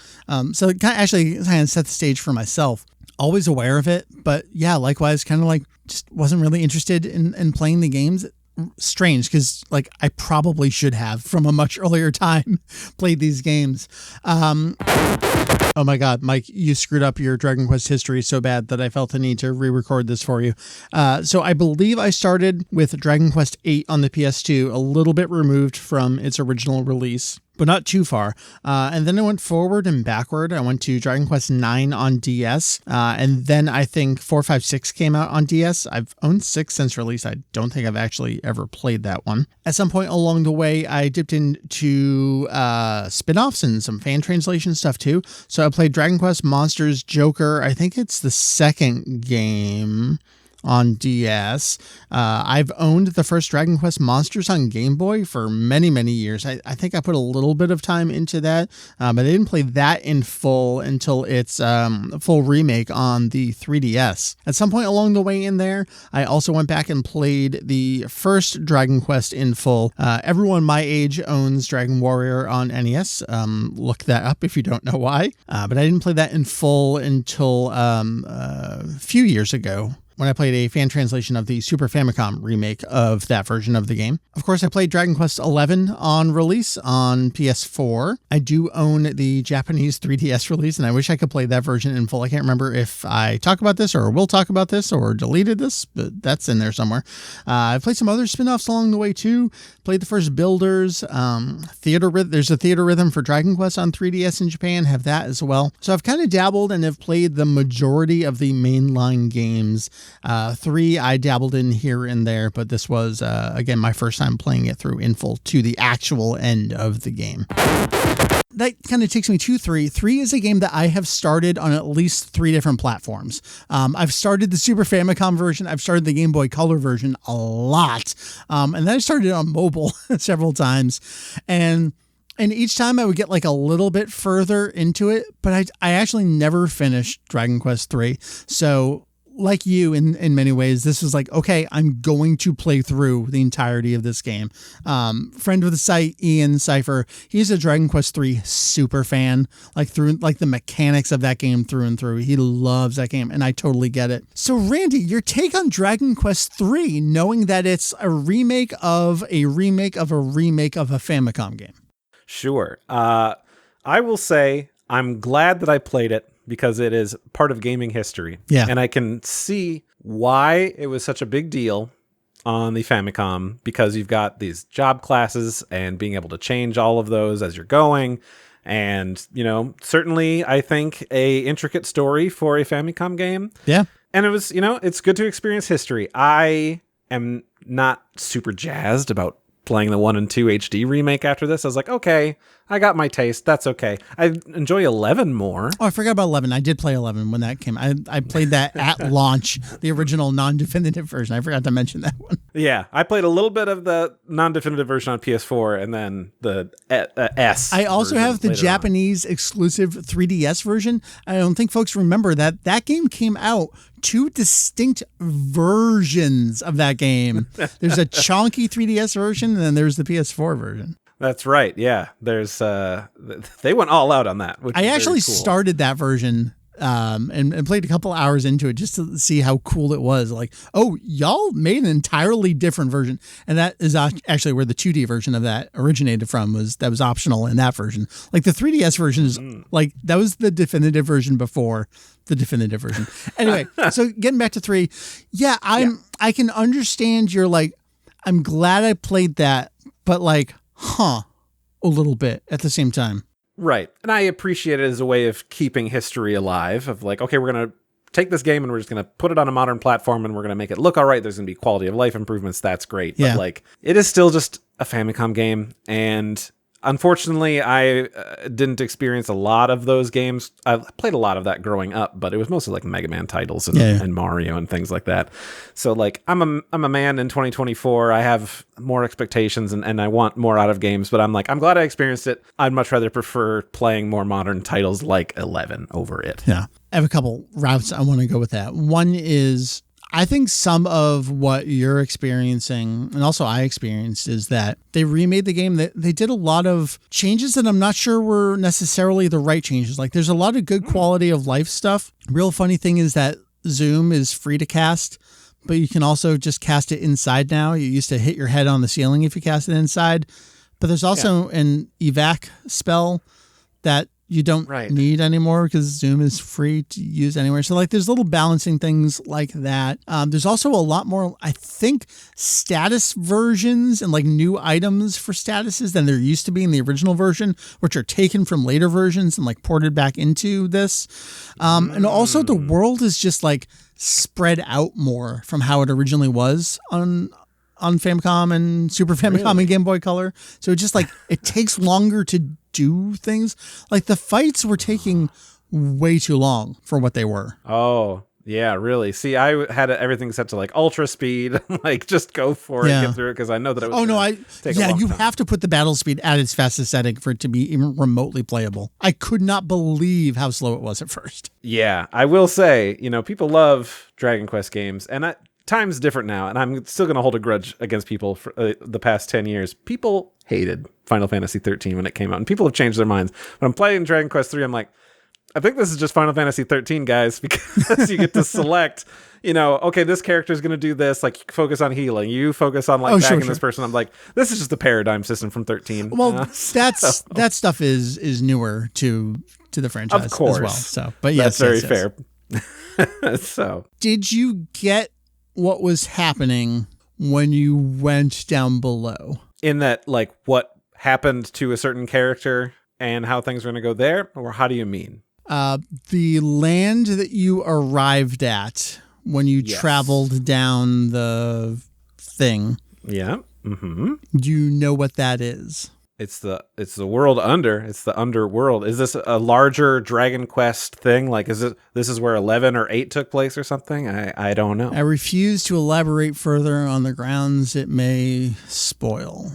So it kind of set the stage for myself. Always aware of it, but yeah, likewise, kind of like just wasn't really interested in playing the games. Strange, because like I probably should have from a much earlier time played these games. Oh my God, Mike, you screwed up your Dragon Quest history so bad that I felt the need to re-record this for you. So I believe I started with Dragon Quest 8 on the PS2, a little bit removed from its original release, but not too far. And then I went forward and backward. I went to Dragon Quest 9 on DS. And then I think 4, 5, 6 came out on DS. I've owned 6 since release. I don't think I've actually ever played that one. At some point along the way, I dipped into spin-offs and some fan translation stuff too. So I played Dragon Quest Monsters Joker. I think it's the second game on DS. I've owned the first Dragon Quest Monsters on Game Boy for many, many years. I think I put a little bit of time into that, but I didn't play that in full until its full remake on the 3DS. At some point along the way in there, I also went back and played the first Dragon Quest in full. Everyone my age owns Dragon Warrior on NES. Look that up if you don't know why. But I didn't play that in full until a few years ago, when I played a fan translation of the Super Famicom remake of that version of the game. Of course, I played Dragon Quest XI on release on PS4. I do own the Japanese 3DS release, and I wish I could play that version in full. I can't remember if I talk about this or will talk about this or deleted this, but that's in there somewhere. I played some other spin-offs along the way too. Played the first Builders. There's a Theater Rhythm for Dragon Quest on 3DS in Japan. Have that as well. So I've kind of dabbled and have played the majority of the mainline games. 3 I dabbled in here and there, but this was, again, my first time playing it through in full to the actual end of the game. That kind of takes me to 3. 3 is a game that I have started on at least 3 different platforms. I've started the Super Famicom version. I've started the Game Boy Color version a lot. And then I started it on mobile several times. And each time I would get like a little bit further into it, but I actually never finished Dragon Quest 3. So like you in many ways, this was like, okay, I'm going to play through the entirety of this game. Friend of the site, Ian Cypher, he's a Dragon Quest 3 super fan, like the mechanics of that game through and through. He loves that game, and I totally get it. So Randy, your take on Dragon Quest 3, knowing that it's a remake of a remake of a remake of a Famicom game. Sure. I will say I'm glad that I played it, because it is part of gaming history. Yeah. And I can see why it was such a big deal on the Famicom, because you've got these job classes and being able to change all of those as you're going. And, certainly I think a intricate story for a Famicom game. Yeah. And it was, it's good to experience history. I am not super jazzed about playing the 1 and 2 HD remake after this. I was like, okay, I got my taste. That's okay. I enjoy 11 more. Oh, I forgot about 11. I did play 11 when that came. I played that at launch, the original non-definitive version. I forgot to mention that one. Yeah, I played a little bit of the non-definitive version on PS4 and then the S. I also have the Japanese exclusive 3DS version. I don't think folks remember that game came out 2 distinct versions of that game. There's a chonky 3DS version, and then there's the PS4 version. That's right. Yeah, there's they went all out on that. Which I is actually very cool. started that version and played a couple hours into it just to see how cool it was. Like, oh, y'all made an entirely different version, and that is actually where the 2D version of that originated from. That was optional in that version. Like the 3DS version is like that was the definitive version before the definitive version. Anyway, so getting back to 3, I can understand you're like, I'm glad I played that, but like, a little bit at the same time. Right. And I appreciate it as a way of keeping history alive, of like, okay, we're going to take this game and we're just going to put it on a modern platform and we're going to make it look all right. There's going to be quality of life improvements. That's great. Yeah. But like, it is still just a Famicom game. And unfortunately, I didn't experience a lot of those games. I played a lot of that growing up, but it was mostly like Mega Man titles and Mario and things like that. So like, I'm a man in 2024. I have more expectations and I want more out of games, but I'm glad I experienced it. I'd much rather prefer playing more modern titles like 11 over it. Yeah. I have a couple routes I want to go with that. One is, I think some of what you're experiencing, and also I experienced, is that they remade the game. They did a lot of changes that I'm not sure were necessarily the right changes. Like there's a lot of good quality of life stuff. Real funny thing is that Zoom is free to cast, but you can also just cast it inside now. You used to hit your head on the ceiling if you cast it inside. But there's also an evac spell that you don't need anymore because Zoom is free to use anywhere. So like there's little balancing things like that. There's also a lot more, I think, status versions and like new items for statuses than there used to be in the original version, which are taken from later versions and like ported back into this. And also the world is just like spread out more from how it originally was on Famicom and Super Famicom and Game Boy Color. So it just like, it takes longer to do things. Like the fights were taking way too long for what they were. Oh, yeah, really. See, I had everything set to like ultra speed, like just go for it, get through it, because I know that it was take a long you time. have to put the battle speed at its fastest setting for it to be even remotely playable. I could not believe how slow it was at first. Yeah, I will say, people love Dragon Quest games, and time's different now, and I'm still going to hold a grudge against people for the past 10 years. People hated Final Fantasy 13 when it came out, and people have changed their minds. When I'm playing Dragon Quest 3, I'm like, I think this is just Final Fantasy 13, guys, because you get to select, okay, this character is going to do this, like focus on healing, you focus on like tagging this person. I'm like, this is just the paradigm system from 13. Well, that stuff is newer to the franchise, of course, as well. So, but yes, that's very fair. So, did you get what was happening when you went down below? In that, like, what happened to a certain character and how things are going to go there? Or how do you mean? The land that you arrived at when you traveled down the thing. Yeah. Mm-hmm. Do you know what that is? It's the world under. It's the underworld. Is this a larger Dragon Quest thing? Like, this is where 11 or 8 took place or something? I don't know. I refuse to elaborate further on the grounds it may spoil.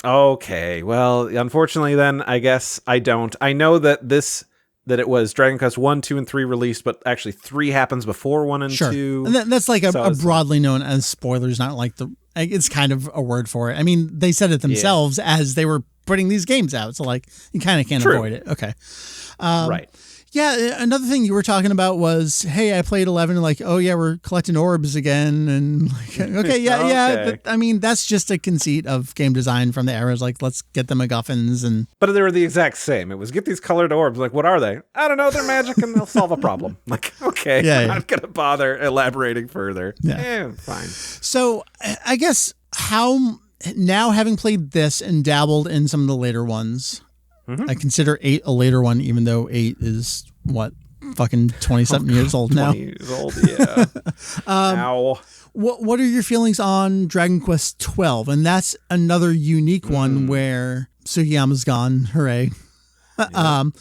Okay. Well, unfortunately then, I guess I don't. I know that this that it was Dragon Quest 1, 2, and 3 released, but actually 3 happens before 1 and 2. And that's like a broadly known as spoilers, not like it's kind of a word for it. I mean, they said it themselves as they were putting these games out. So like you kind of can't avoid it. Okay. Right. Yeah, another thing you were talking about was, hey, I played 11 and like, oh yeah, we're collecting orbs again. And like, okay, yeah. But, I mean, that's just a conceit of game design from the eras. Like, let's get the MacGuffins. But they were the exact same. It was get these colored orbs. Like, what are they? I don't know. They're magic and they'll solve a problem. Like, okay, I'm not going to bother elaborating further. Yeah, fine. So I guess now having played this and dabbled in some of the later ones, I consider 8 a later one, even though 8 is what, fucking 27 years old now. 20 years old, yeah. Ow. What are your feelings on Dragon Quest 12? And that's another unique one where Sugiyama's gone, hooray. But now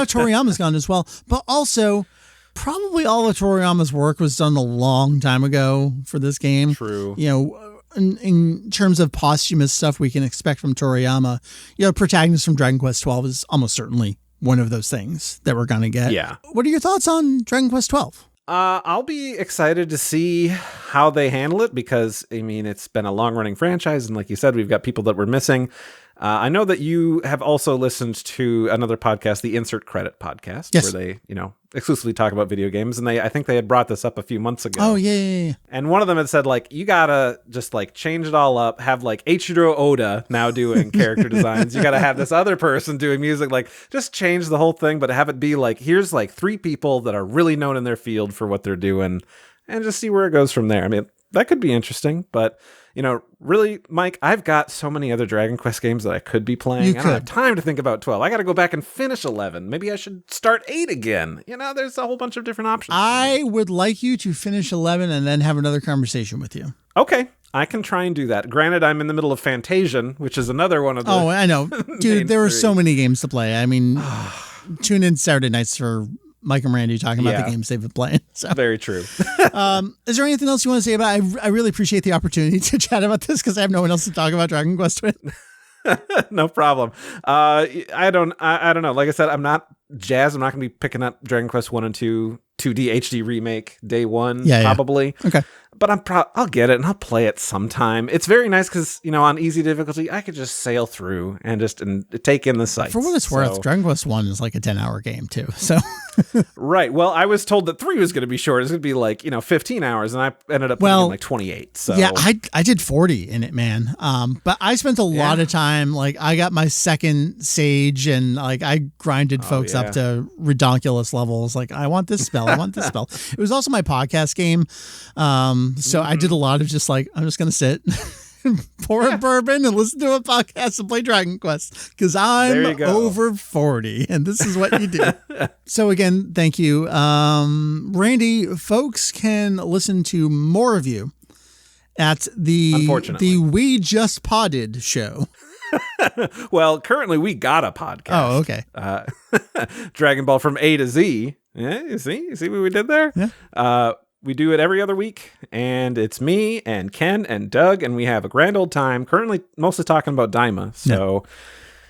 Toriyama's gone as well. But also, probably all of Toriyama's work was done a long time ago for this game. True. You know, in terms of posthumous stuff we can expect from Toriyama, you know, protagonist from Dragon Quest 12 is almost certainly one of those things that we're going to get. Yeah. What are your thoughts on Dragon Quest 12? I'll be excited to see how they handle it because, I mean, it's been a long-running franchise, and like you said, we've got people that we're missing. I know that you have also listened to another podcast, the Insert Credit podcast, where they, you know, exclusively talk about video games, and I think they had brought this up a few months ago. Oh, yeah. And one of them had said, like, you gotta just, like, change it all up, have, like, Eiichiro Oda now doing character designs. You gotta have this other person doing music, like, just change the whole thing, but have it be, like, here's, like, 3 people that are really known in their field for what they're doing, and just see where it goes from there. I mean, that could be interesting, but... You know, really, Mike, I've got so many other Dragon Quest games that I could be playing. I don't have time to think about 12. I got to go back and finish 11. Maybe I should start 8 again. You know, there's a whole bunch of different options. I would like you to finish 11 and then have another conversation with you. Okay. I can try and do that. Granted, I'm in the middle of Fantasian, which is another one of the... Oh, I know. Dude, there are so many games to play. I mean, tune in Saturday nights for... Mike and Randy talking about the games they've been playing. So. Very true. Is there anything else you want to say about it? I really appreciate the opportunity to chat about this because I have no one else to talk about Dragon Quest with. No problem. I don't know. Like I said, I'm not jazzed. I'm not going to be picking up Dragon Quest 1 and 2 2D HD remake day one, probably. Yeah. Okay. But I'll get it and I'll play it sometime. It's very nice because, you know, on easy difficulty, I could just sail through and take in the sights. For what it's worth, Dragon Quest 1 is like a 10-hour game too. So Right. Well, I was told that 3 was going to be short. It's going to be like, 15 hours, and I ended up playing like 28. So yeah, I did 40 in it, man. But I spent a lot of time. Like, I got my second Sage, and like I grinded folks up to ridiculous levels. Like, I want this spell. I want this spell. It was also my podcast game. So I did a lot of just like, I'm just going to sit, pour a bourbon and listen to a podcast and play Dragon Quest because I'm over 40 and this is what you do. So again, thank you. Randy, folks can listen to more of you at the We Just Podded show. Well, currently we got a podcast. Oh, okay. Dragon Ball from A to Z. Yeah, you see what we did there? Yeah. We do it every other week, and it's me and Ken and Doug, and we have a grand old time, currently mostly talking about Daima. So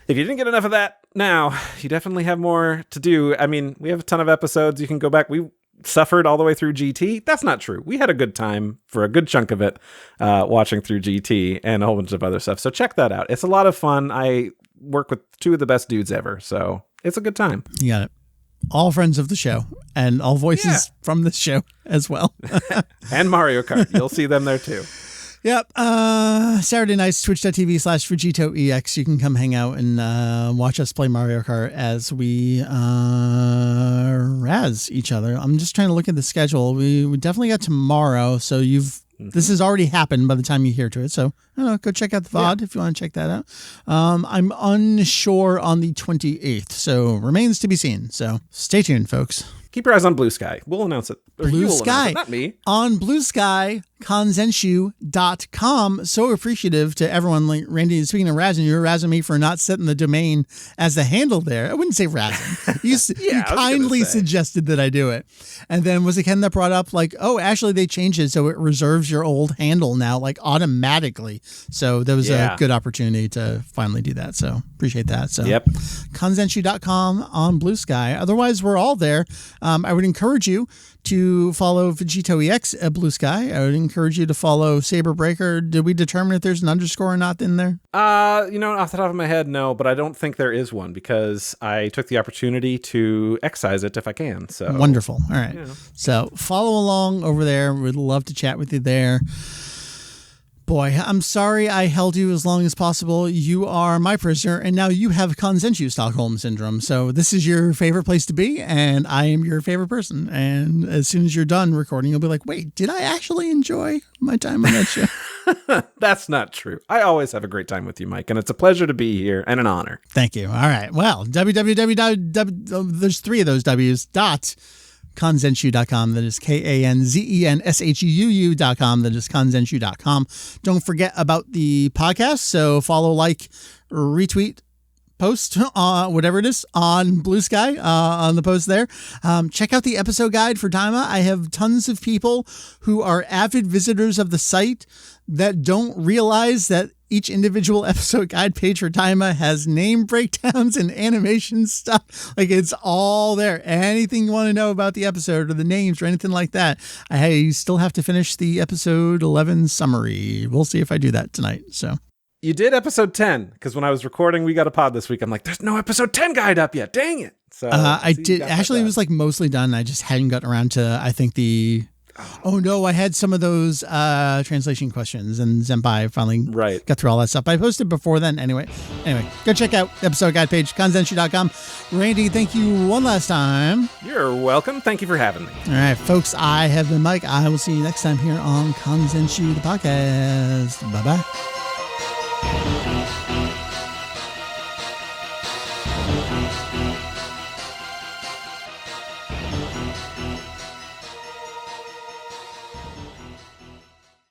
if you didn't get enough of that now, you definitely have more to do. I mean, we have a ton of episodes. You can go back. We suffered all the way through GT. That's not true. We had a good time for a good chunk of it, watching through GT and a whole bunch of other stuff. So check that out. It's a lot of fun. I work with 2 of the best dudes ever, so it's a good time. You got it. All friends of the show and all voices from the show as well. And Mario Kart. You'll see them there too. Yep. Saturday nights, twitch.tv/VegettoEX. You can come hang out and watch us play Mario Kart as we razz each other. I'm just trying to look at the schedule. We definitely got tomorrow, so this has already happened by the time you hear to it. So, I don't know, go check out the VOD if you want to check that out. I'm unsure on the 28th, so remains to be seen. So stay tuned, folks. Keep your eyes on Blue Sky. We'll announce it. Blue Sky. Not me. On Blue Sky, Kanzenshuu.com. So appreciative to everyone. Like Randy, speaking of razzing, you were razzing me for not setting the domain as the handle there. I wouldn't say razzing. You kindly suggested that I do it. And then was it Ken that brought up like, oh, actually they changed it so it reserves your old handle now, like automatically. So there was a good opportunity to finally do that. So appreciate that. So Kanzenshuu.com on Blue Sky. Otherwise, we're all there. I would encourage you to follow Vegito EX at Blue Sky. I would encourage you to follow Saber Breaker. Did we determine if there's an underscore or not in there? Off the top of my head, no, but I don't think there is one because I took the opportunity to excise it if I can. So wonderful. All right. Yeah. So follow along over there. We'd love to chat with you there. Boy, I'm sorry I held you as long as possible. You are my prisoner, and now you have Kanzenshuu Stockholm Syndrome. So this is your favorite place to be, and I am your favorite person. And as soon as you're done recording, you'll be like, wait, did I actually enjoy my time on that show? That's not true. I always have a great time with you, Mike, and it's a pleasure to be here and an honor. Thank you. All right. Well, there's three of those W's, Kanzenshuu.com. That is KANZENSHUU.com. That is Kanzenshuu.com. Don't forget about the podcast. So follow, like, retweet, post, whatever it is, on Blue Sky, on the post there. Check out the episode guide for Daima. I have tons of people who are avid visitors of the site that don't realize that each individual episode guide page for Daima has name breakdowns and animation stuff. Like, it's all there. Anything you want to know about the episode or the names or anything like that. I still have to finish the episode 11 summary. We'll see if I do that tonight. So you did episode 10 because when I was recording We Got a Pod this week, I'm like, there's no episode 10 guide up yet. Dang it. So I did. Actually, it was like mostly done. I just hadn't gotten around to, I think oh no, I had some of those translation questions, and Zenpai finally got through all that stuff. I posted before then anyway. Go check out the episode guide page, Kanzenshuu.com. Randy, thank you one last time. You're welcome. Thank you for having me. All right, folks, I have been Mike. I will see you next time here on Kanzenshuu, the podcast. Bye-bye.